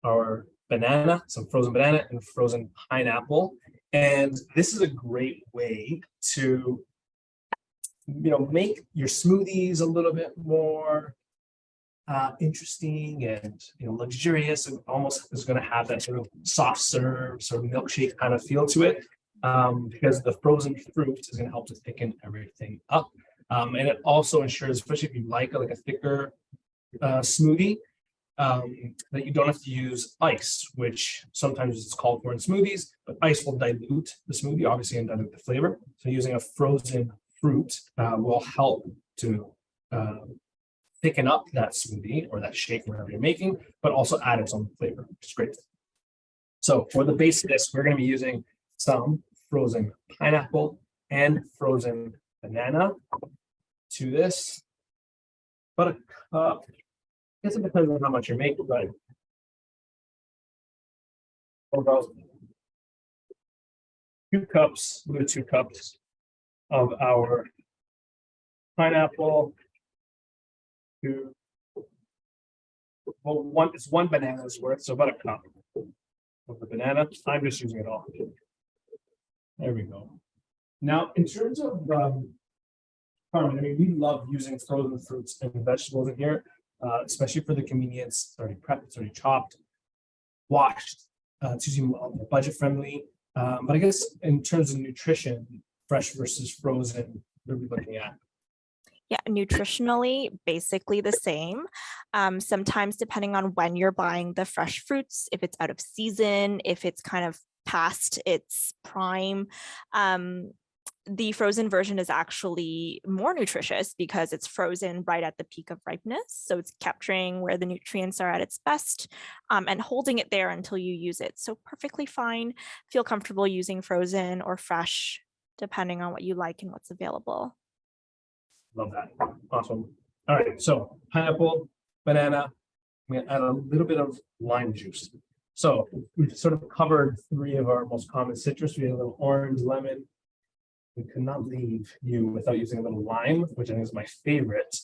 our banana, some frozen banana and frozen pineapple. And this is a great way to, make your smoothies a little bit more interesting and, luxurious, and almost is going to have that sort of soft serve, sort of milkshake kind of feel to it, because the frozen fruit is going to help to thicken everything up. And it also ensures, especially if you like a thicker smoothie, that you don't have to use ice, which sometimes it's called for in smoothies, but ice will dilute the smoothie, obviously, and dilute the flavor. So using a frozen fruit will help to thicken up that smoothie or that shake, whatever you're making, but also add its own flavor, which is great. So for the base of this, we're going to be using some frozen pineapple and frozen banana to this. About a cup. I guess it depends on how much you're making, but about 2 cups, 2 cups of our pineapple. Well, it's 1 banana's worth, so about a cup of the banana. I'm just using it all. There we go. Now, in terms of Carmen, we love using frozen fruits and vegetables in here, especially for the convenience. It's already prepped, it's already chopped, washed. It's usually budget friendly. But I guess in terms of nutrition, fresh versus frozen, what are we looking at? Yeah, nutritionally, basically the same. Sometimes depending on when you're buying the fresh fruits, if it's out of season, if it's kind of past its prime, the frozen version is actually more nutritious because it's frozen right at the peak of ripeness. So it's capturing where the nutrients are at its best and holding it there until you use it. So perfectly fine. Feel comfortable using frozen or fresh, depending on what you like and what's available. Love that. Awesome. All right. So pineapple, banana. I'm going to add a little bit of lime juice. So we've sort of covered 3 of our most common citrus. We had a little orange, lemon. We could not leave you without using a little lime, which I think is my favorite.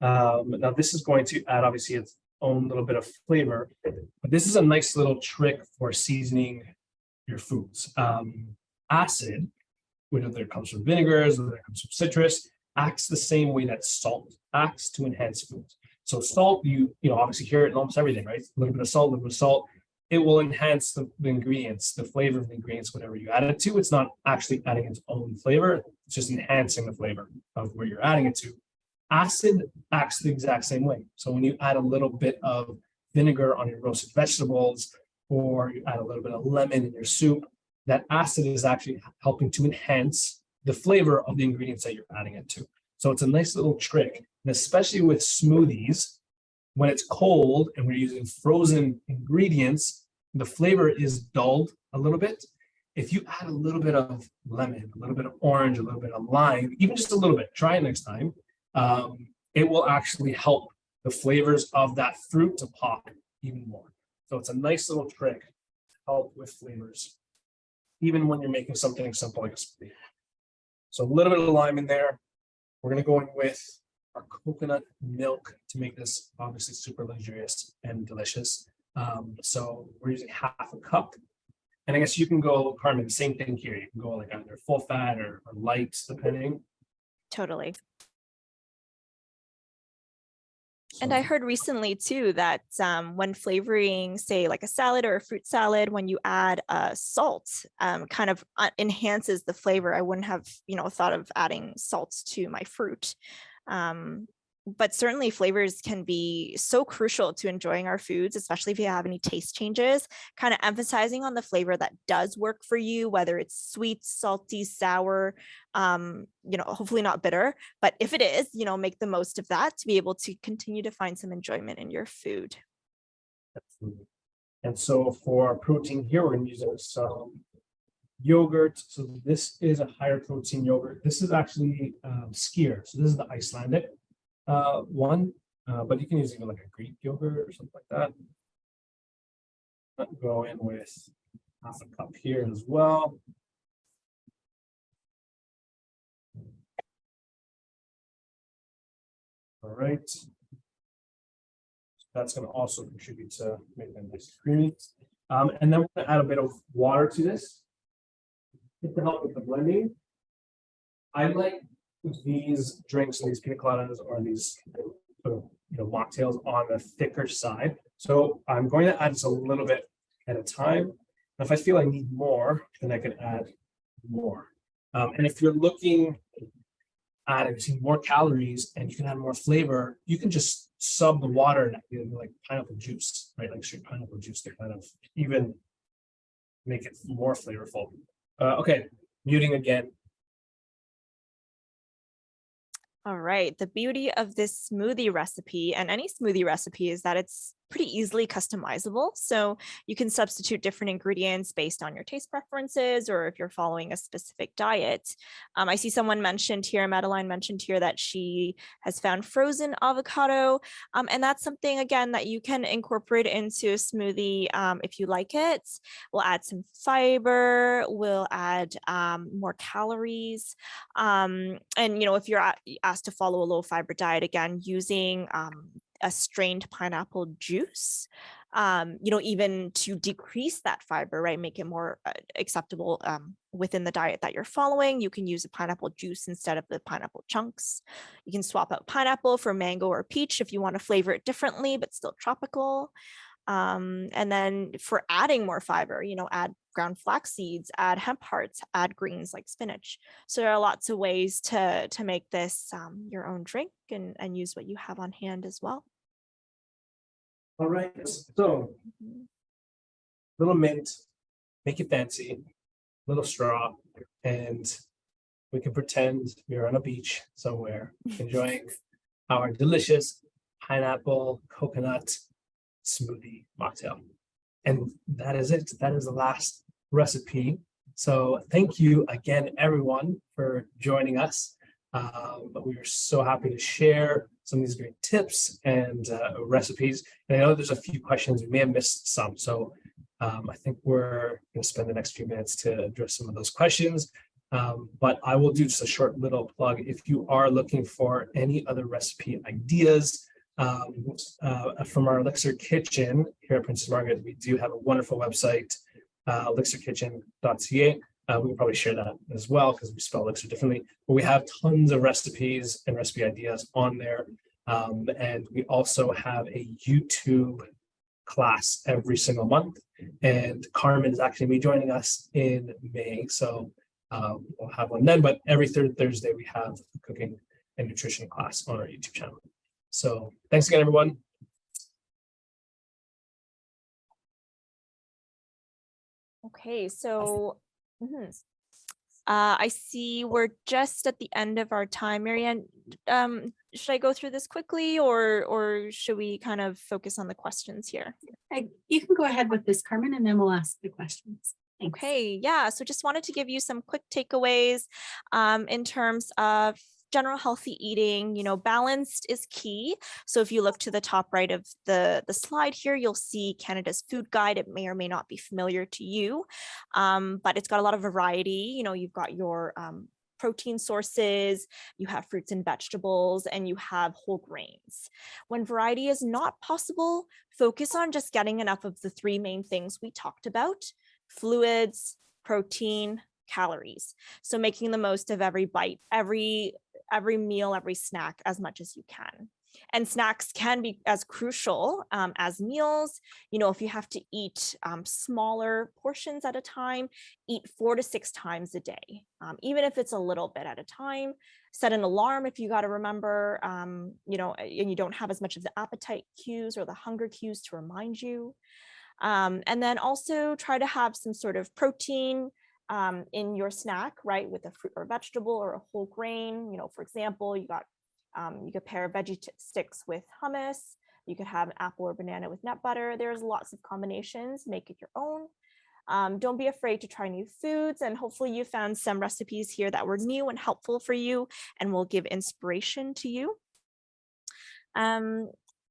Now this is going to add obviously its own little bit of flavor, but this is a nice little trick for seasoning your foods. Acid, whether it comes from vinegars, whether it comes from citrus, acts the same way that salt acts to enhance foods. So salt, you obviously hear it in almost everything, right? A little bit of salt, a little bit of salt. It will enhance the ingredients, the flavor of the ingredients, whatever you add it to. It's not actually adding its own flavor. It's just enhancing the flavor of where you're adding it to. Acid acts the exact same way. So when you add a little bit of vinegar on your roasted vegetables, or you add a little bit of lemon in your soup, that acid is actually helping to enhance the flavor of the ingredients that you're adding it to. So it's a nice little trick, and especially with smoothies, when it's cold and we're using frozen ingredients, the flavor is dulled a little bit. If you add a little bit of lemon, a little bit of orange, a little bit of lime, even just a little bit, try it next time. It will actually help the flavors of that fruit to pop even more. So it's a nice little trick to help with flavors, even when you're making something simple like a smoothie. So a little bit of lime in there. We're going to go in with our coconut milk to make this obviously super luxurious and delicious. So we're using half a cup. And I guess you can go, Carmen, same thing here. You can go like either full fat or light, depending. Totally. And I heard recently too that when flavoring, say like a salad or a fruit salad, when you add salt, kind of enhances the flavor. I wouldn't have, thought of adding salts to my fruit. but certainly flavors can be so crucial to enjoying our foods, especially if you have any taste changes, kind of emphasizing on the flavor that does work for you, whether it's sweet, salty, sour, hopefully not bitter, but if it is, make the most of that to be able to continue to find some enjoyment in your food. Absolutely. And so for protein here, we're going to use some yogurt. So this is a higher protein yogurt. This is actually skyr. So this is the Icelandic one, but you can use even like a Greek yogurt or something like that. I'll go in with half a cup here as well. All right. That's going to also contribute to making it nice and creamy. And then we're going to add a bit of water to this to help with the blending. I like these drinks, these pina coladas, or these mocktails on the thicker side. So I'm going to add just a little bit at a time. And if I feel I need more, then I can add more. And if you're looking at more calories and you can add more flavor, you can just sub the water in like pineapple juice, right? Like straight pineapple juice to kind of even make it more flavorful. Okay, muting again. All right, the beauty of this smoothie recipe and any smoothie recipe is that it's pretty easily customizable. So you can substitute different ingredients based on your taste preferences, or if you're following a specific diet. I see someone mentioned here, Madeline mentioned here, that she has found frozen avocado. And that's something, again, that you can incorporate into a smoothie if you like it. We'll add some fiber, we'll add more calories. And, if you're asked to follow a low fiber diet, again, using a strained pineapple juice, even to decrease that fiber, right? Make it more acceptable within the diet that you're following. You can use a pineapple juice instead of the pineapple chunks. You can swap out pineapple for mango or peach if you want to flavor it differently, but still tropical. And then for adding more fiber, add ground flax seeds, add hemp hearts, add greens like spinach. So there are lots of ways to make this your own drink and use what you have on hand as well. All right, so little mint, make it fancy, little straw, and we can pretend we're on a beach somewhere enjoying our delicious pineapple coconut smoothie mocktail. And that is it. That is the last recipe. So thank you again, everyone, for joining us. But we are so happy to share some of these great tips and recipes. And I know there's a few questions, we may have missed some. So I think we're going to spend the next few minutes to address some of those questions. But I will do just a short little plug. If you are looking for any other recipe ideas from our Elixir Kitchen here at Princess Margaret, we do have a wonderful website, elixirkitchen.ca. We can probably share that as well because we spell Elixir differently, but we have tons of recipes and recipe ideas on there. And we also have a YouTube class every single month. And Karmen is actually be joining us in May. So we'll have one then, but every third Thursday we have a cooking and nutrition class on our YouTube channel. So thanks again, everyone. Okay, so I see we're just at the end of our time. Marianne, should I go through this quickly or should we kind of focus on the questions here? You can go ahead with this, Karmen, and then we'll ask the questions. Thanks. Okay, yeah, so just wanted to give you some quick takeaways in terms of general healthy eating. Balanced is key. So if you look to the top right of the slide here, you'll see Canada's food guide. It may or may not be familiar to you, but it's got a lot of variety. You've got your protein sources, you have fruits and vegetables, and you have whole grains. When variety is not possible, focus on just getting enough of the three main things we talked about: fluids, protein, calories. So making the most of every bite, every every meal, every snack as much as you can. And snacks can be as crucial as meals. You know, if you have to eat smaller portions at a time, eat 4 to 6 times a day, even if it's a little bit at a time. Set an alarm if you got to remember, you know, and you don't have as much of the appetite cues or the hunger cues to remind you. And then also try to have some sort of protein in your snack, right, with a fruit or vegetable or a whole grain. You know, for example, you could pair veggie sticks with hummus. You could have an apple or banana with nut butter. There's lots of combinations. Make it your own. Don't be afraid to try new foods, and hopefully you found some recipes here that were new and helpful for you and will give inspiration to you.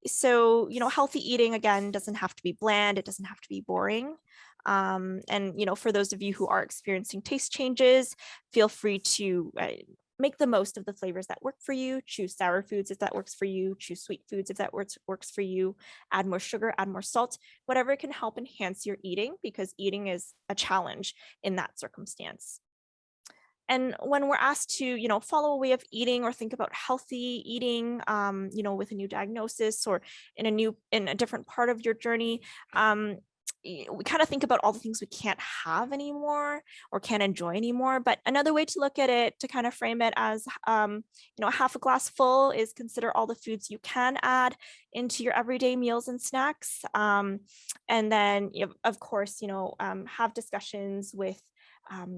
So, you know, healthy eating, again, doesn't have to be bland. It doesn't have to be boring. And, you know, for those of you who are experiencing taste changes, feel free to make the most of the flavors that work for you. Choose sour foods if that works for you. Choose sweet foods if that works for you. Add more sugar, add more salt, whatever can help enhance your eating, because eating is a challenge in that circumstance. And when we're asked to, you know, follow a way of eating or think about healthy eating, you know, with a new diagnosis or in a different part of your journey, we kind of think about all the things we can't have anymore or can't enjoy anymore. But another way to look at it, to kind of frame it as, you know, half a glass full, is consider all the foods you can add into your everyday meals and snacks. And then, of course, you know, have discussions with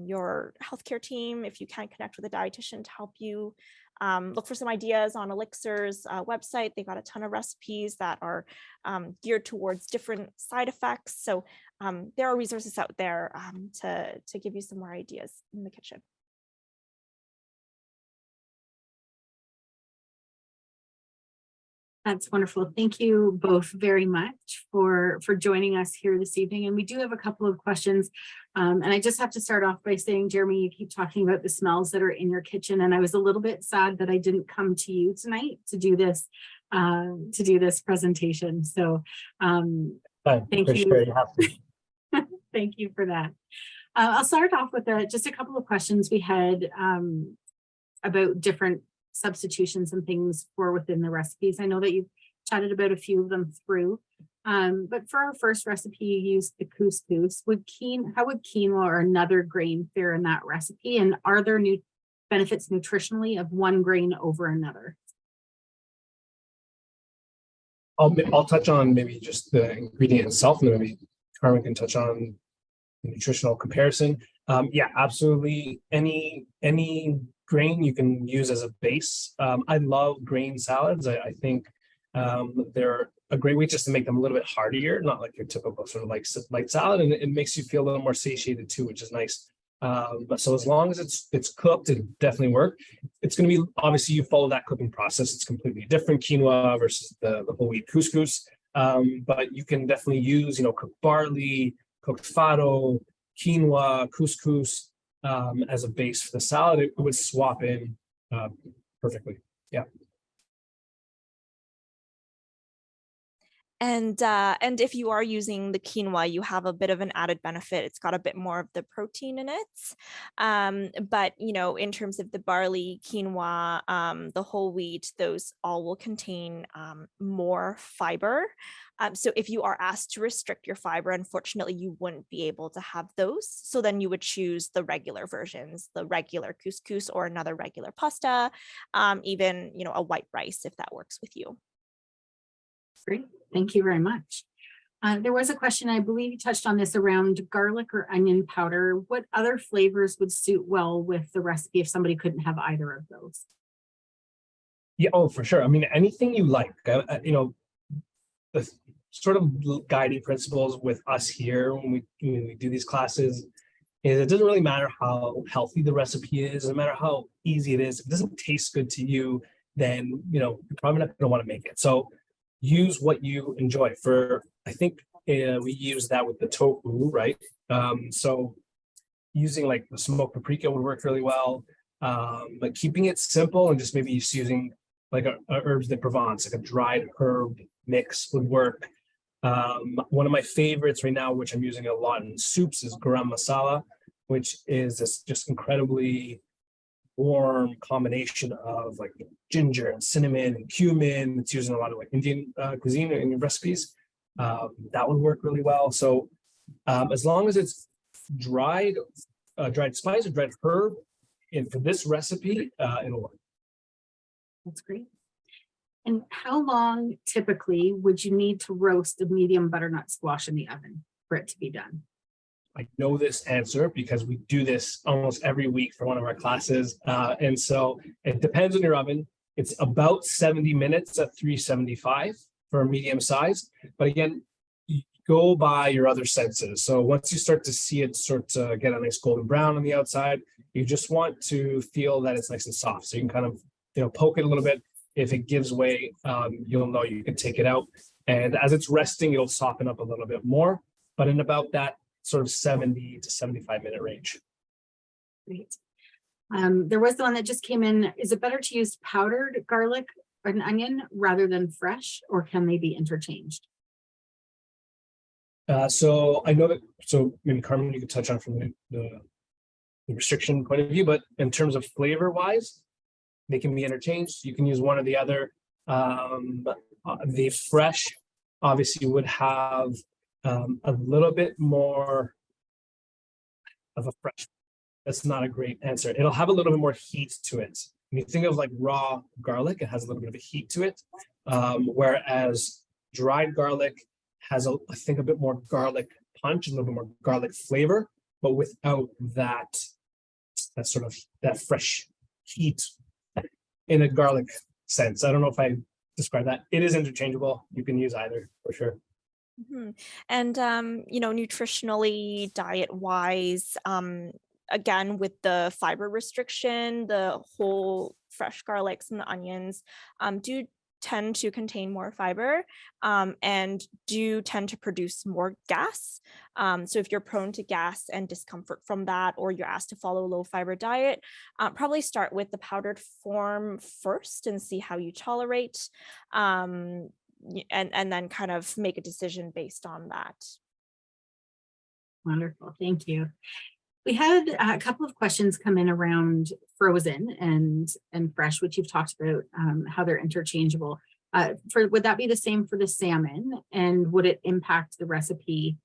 your healthcare team. If you can, connect with a dietitian to help you. Look for some ideas on Elixir's website. They got a ton of recipes that are geared towards different side effects. So there are resources out there to give you some more ideas in the kitchen. That's wonderful. Thank you both very much for joining us here this evening. And we do have a couple of questions. And I just have to start off by saying, Geremy, you keep talking about the smells that are in your kitchen. And I was a little bit sad that I didn't come to you tonight to do this presentation. So thank you. Thank you for that. I'll start off with just a couple of questions we had about different substitutions and things for within the recipes. I know that you've chatted about a few of them through, but for our first recipe, you used the couscous. How would quinoa or another grain fare in that recipe? And are there new benefits nutritionally of one grain over another? I'll touch on maybe just the ingredient itself, and then maybe Karmen can touch on the nutritional comparison. Yeah, absolutely. Any grain you can use as a base. I love grain salads. I think they're a great way just to make them a little bit heartier, not like your typical sort of like light salad, and it makes you feel a little more satiated too, which is nice. But so as long as it's cooked, it definitely work. It's going to be, obviously you follow that cooking process. It's completely different, quinoa versus the whole wheat couscous. But you can definitely use, you know, cooked barley, cooked farro, quinoa, couscous as a base for the salad. It would swap in perfectly. Yeah. And if you are using the quinoa, you have a bit of an added benefit. It's got a bit more of the protein in it. But, you know, in terms of the barley, quinoa, the whole wheat, those all will contain more fiber. So if you are asked to restrict your fiber, unfortunately, you wouldn't be able to have those. So then you would choose the regular versions, the regular couscous or another regular pasta, even, you know, a white rice, if that works with you. Great. Thank you very much. There was a question, I believe you touched on this, around garlic or onion powder. What other flavors would suit well with the recipe if somebody couldn't have either of those? Yeah, oh, for sure. I mean, anything you like, you know, the sort of guiding principles with us here when we do these classes is it doesn't really matter how healthy the recipe is, no matter how easy it is. If it doesn't taste good to you, then, you know, you're probably not going to want to make it. So use what you enjoy. I think we use that with the tofu, right? So using like the smoked paprika would work really well, but keeping it simple and just maybe just using like a herbs de Provence, like a dried herb mix would work. One of my favorites right now, which I'm using a lot in soups, is garam masala, which is this just incredibly warm combination of like ginger and cinnamon and cumin. It's used in a lot of like Indian cuisine in your recipes. That would work really well. So as long as it's dried spice or dried herb, and for this recipe, it'll work. That's great. And how long typically would you need to roast a medium butternut squash in the oven for it to be done? I know this answer because we do this almost every week for one of our classes. And so it depends on your oven. It's about 70 minutes at 375 for a medium size. But again, you go by your other senses. So once you start to see it start to get a nice golden brown on the outside, you just want to feel that it's nice and soft. So you can kind of, poke it a little bit. If it gives way, you'll know you can take it out. And as it's resting, it'll soften up a little bit more, but in about that sort of 70 to 75 minute range. Great. There was the one that just came in. Is it better to use powdered garlic and onion rather than fresh, or can they be interchanged? So I know that, so maybe Carmen, you could touch on from the restriction point of view, but in terms of flavor wise, they can be interchanged. You can use one or the other. The fresh obviously would have a little bit more of a fresh. That's not a great answer. It'll have a little bit more heat to it. When you think of like raw garlic, it has a little bit of a heat to it. Whereas dried garlic has, I think, a bit more garlic punch, a little bit more garlic flavor, but without that sort of that fresh heat in a garlic sense. I don't know if I describe that. It is interchangeable. You can use either for sure. Mm-hmm. And, nutritionally, diet-wise, again, with the fiber restriction, the whole fresh garlics and the onions do tend to contain more fiber and do tend to produce more gas. So if you're prone to gas and discomfort from that, or you're asked to follow a low fiber diet, probably start with the powdered form first and see how you tolerate, and then kind of make a decision based on that. Wonderful, thank you. We had a couple of questions come in around frozen and fresh, which you've talked about how they're interchangeable. Would that be the same for the salmon? And would it impact the recipe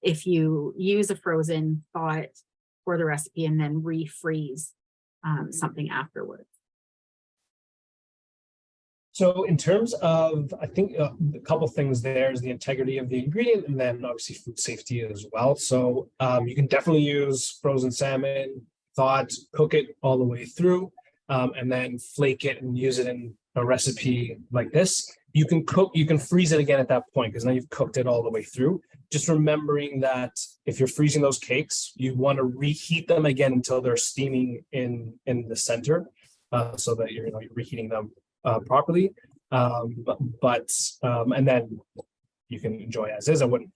if you use a frozen thaw it for the recipe and then refreeze something afterwards? So in terms of, I think a couple things there is the integrity of the ingredient, and then obviously food safety as well. So you can definitely use frozen salmon, thaw it, cook it all the way through, and then flake it and use it in a recipe like this. You can freeze it again at that point because now you've cooked it all the way through. Just remembering that if you're freezing those cakes, you want to reheat them again until they're steaming in the center, so that you're reheating them properly, and then you can enjoy as is. I wouldn't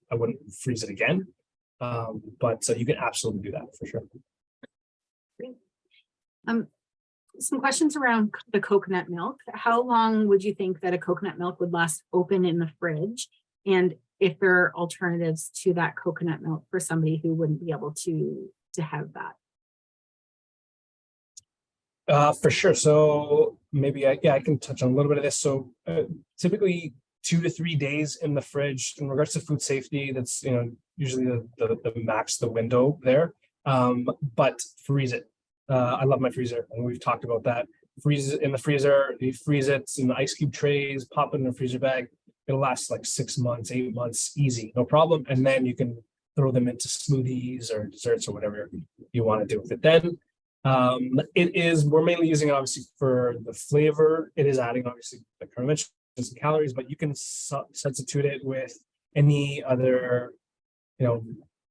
freeze it again, but you can absolutely do that for sure. Great. Some questions around the coconut milk. How long would you think that a coconut milk would last open in the fridge? And if there are alternatives to that coconut milk for somebody who wouldn't be able to have that? For sure. So maybe I can touch on a little bit of this. So typically 2 to 3 days in the fridge. In regards to food safety, that's usually the max, the window there. But freeze it. I love my freezer, and we've talked about that. Freeze it in the freezer. You freeze it in the ice cube trays. Pop it in a freezer bag. It'll last like 6 months, 8 months, easy, no problem. And then you can throw them into smoothies or desserts or whatever you want to do with it. Then we're mainly using it obviously for the flavor. It is adding obviously, like I mentioned, some calories, but you can substitute it with any other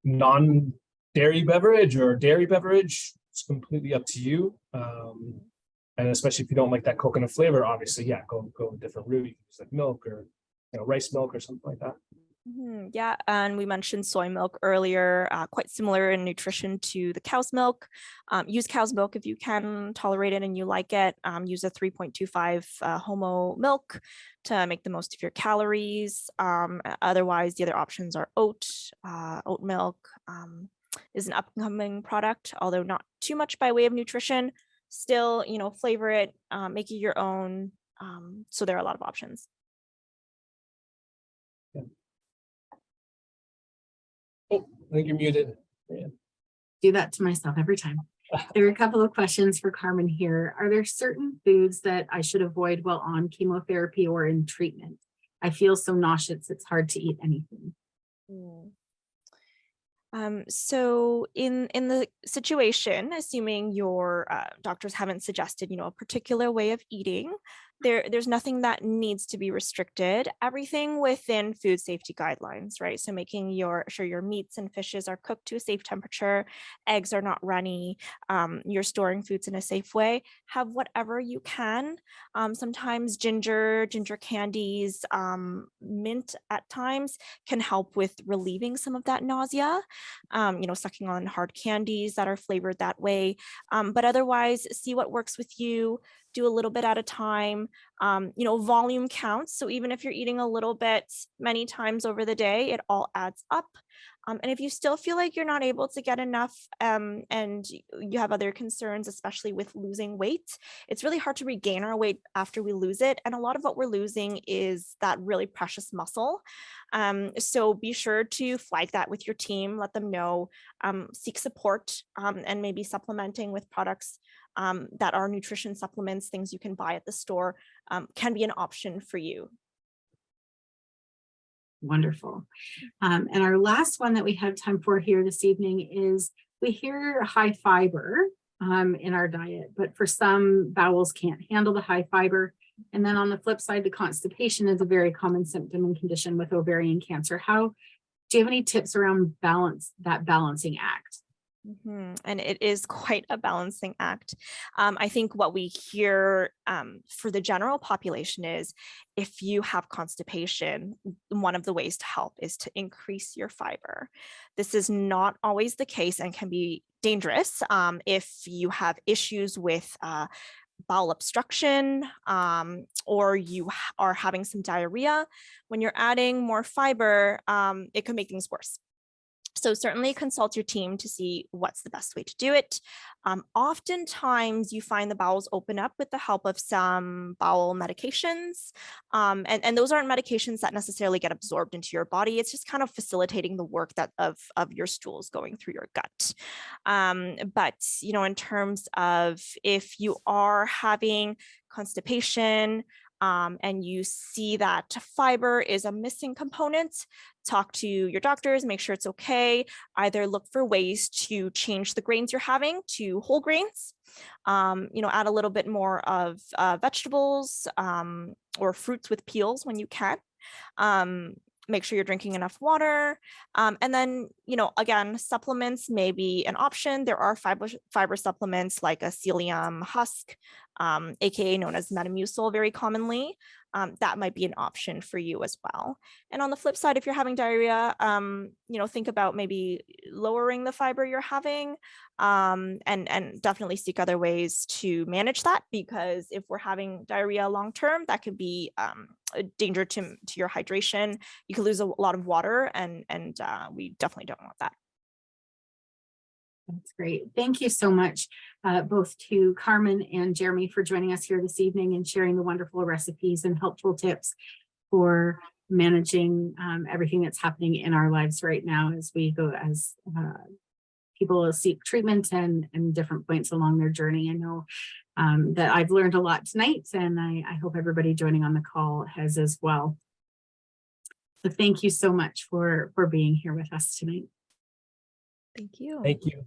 non-dairy beverage or dairy beverage. It's completely up to you, and especially if you don't like that coconut flavor, obviously go a different route. You can use like milk or rice milk or something like that. Yeah, and we mentioned soy milk earlier, quite similar in nutrition to the cow's milk. Use cow's milk if you can tolerate it and you like it. Use a 3.25 HOMO milk to make the most of your calories. Otherwise, the other options are oat milk, is an upcoming product, although not too much by way of nutrition. Still, flavor it, make it your own. So there are a lot of options. Oh, I think you're muted. Yeah. Do that to myself every time. There are a couple of questions for Karmen here. Are there certain foods that I should avoid while on chemotherapy or in treatment? I feel so nauseous, it's hard to eat anything. So in the situation, assuming your doctors haven't suggested, a particular way of eating, there's nothing that needs to be restricted. Everything within food safety guidelines, right? So making sure your meats and fishes are cooked to a safe temperature, eggs are not runny, you're storing foods in a safe way. Have whatever you can. Sometimes ginger candies, mint at times can help with relieving some of that nausea. Sucking on hard candies that are flavored that way. But otherwise, see what works with you. Do a little bit at a time. Volume counts. So even if you're eating a little bit many times over the day, it all adds up. And if you still feel like you're not able to get enough and you have other concerns, especially with losing weight, it's really hard to regain our weight after we lose it. And a lot of what we're losing is that really precious muscle. So be sure to flag that with your team, let them know, seek support, and maybe supplementing with products that are nutrition supplements, things you can buy at the store, can be an option for you. Wonderful. And our last one that we have time for here this evening is, we hear high fiber in our diet, but for some, bowels can't handle the high fiber. And then on the flip side, the constipation is a very common symptom and condition with ovarian cancer. Do you have any tips around that balancing act? And it is quite a balancing act. I think what we hear for the general population is, if you have constipation, one of the ways to help is to increase your fiber. This is not always the case and can be dangerous if you have issues with bowel obstruction, or you are having some diarrhea. When you're adding more fiber, it can make things worse. So certainly consult your team to see what's the best way to do it. Oftentimes you find the bowels open up with the help of some bowel medications. And those aren't medications that necessarily get absorbed into your body. It's just kind of facilitating the work of your stools going through your gut. But in terms of, if you are having constipation, and you see that fiber is a missing component, talk to your doctors, make sure it's okay. Either look for ways to change the grains you're having to whole grains, add a little bit more of vegetables or fruits with peels when you can. Make sure you're drinking enough water. And then, again, supplements may be an option. There are fiber supplements like a psyllium husk, AKA known as Metamucil very commonly. That might be an option for you as well. And on the flip side, if you're having diarrhea, think about maybe lowering the fiber you're having, and definitely seek other ways to manage that, because if we're having diarrhea long-term, that could be a danger to your hydration. You could lose a lot of water, and we definitely don't want that. That's great. Thank you so much, both to Karmen and Geremy, for joining us here this evening and sharing the wonderful recipes and helpful tips for managing everything that's happening in our lives right now as people seek treatment and different points along their journey. I know that I've learned a lot tonight, and I hope everybody joining on the call has as well. So thank you so much for being here with us tonight. Thank you. Thank you.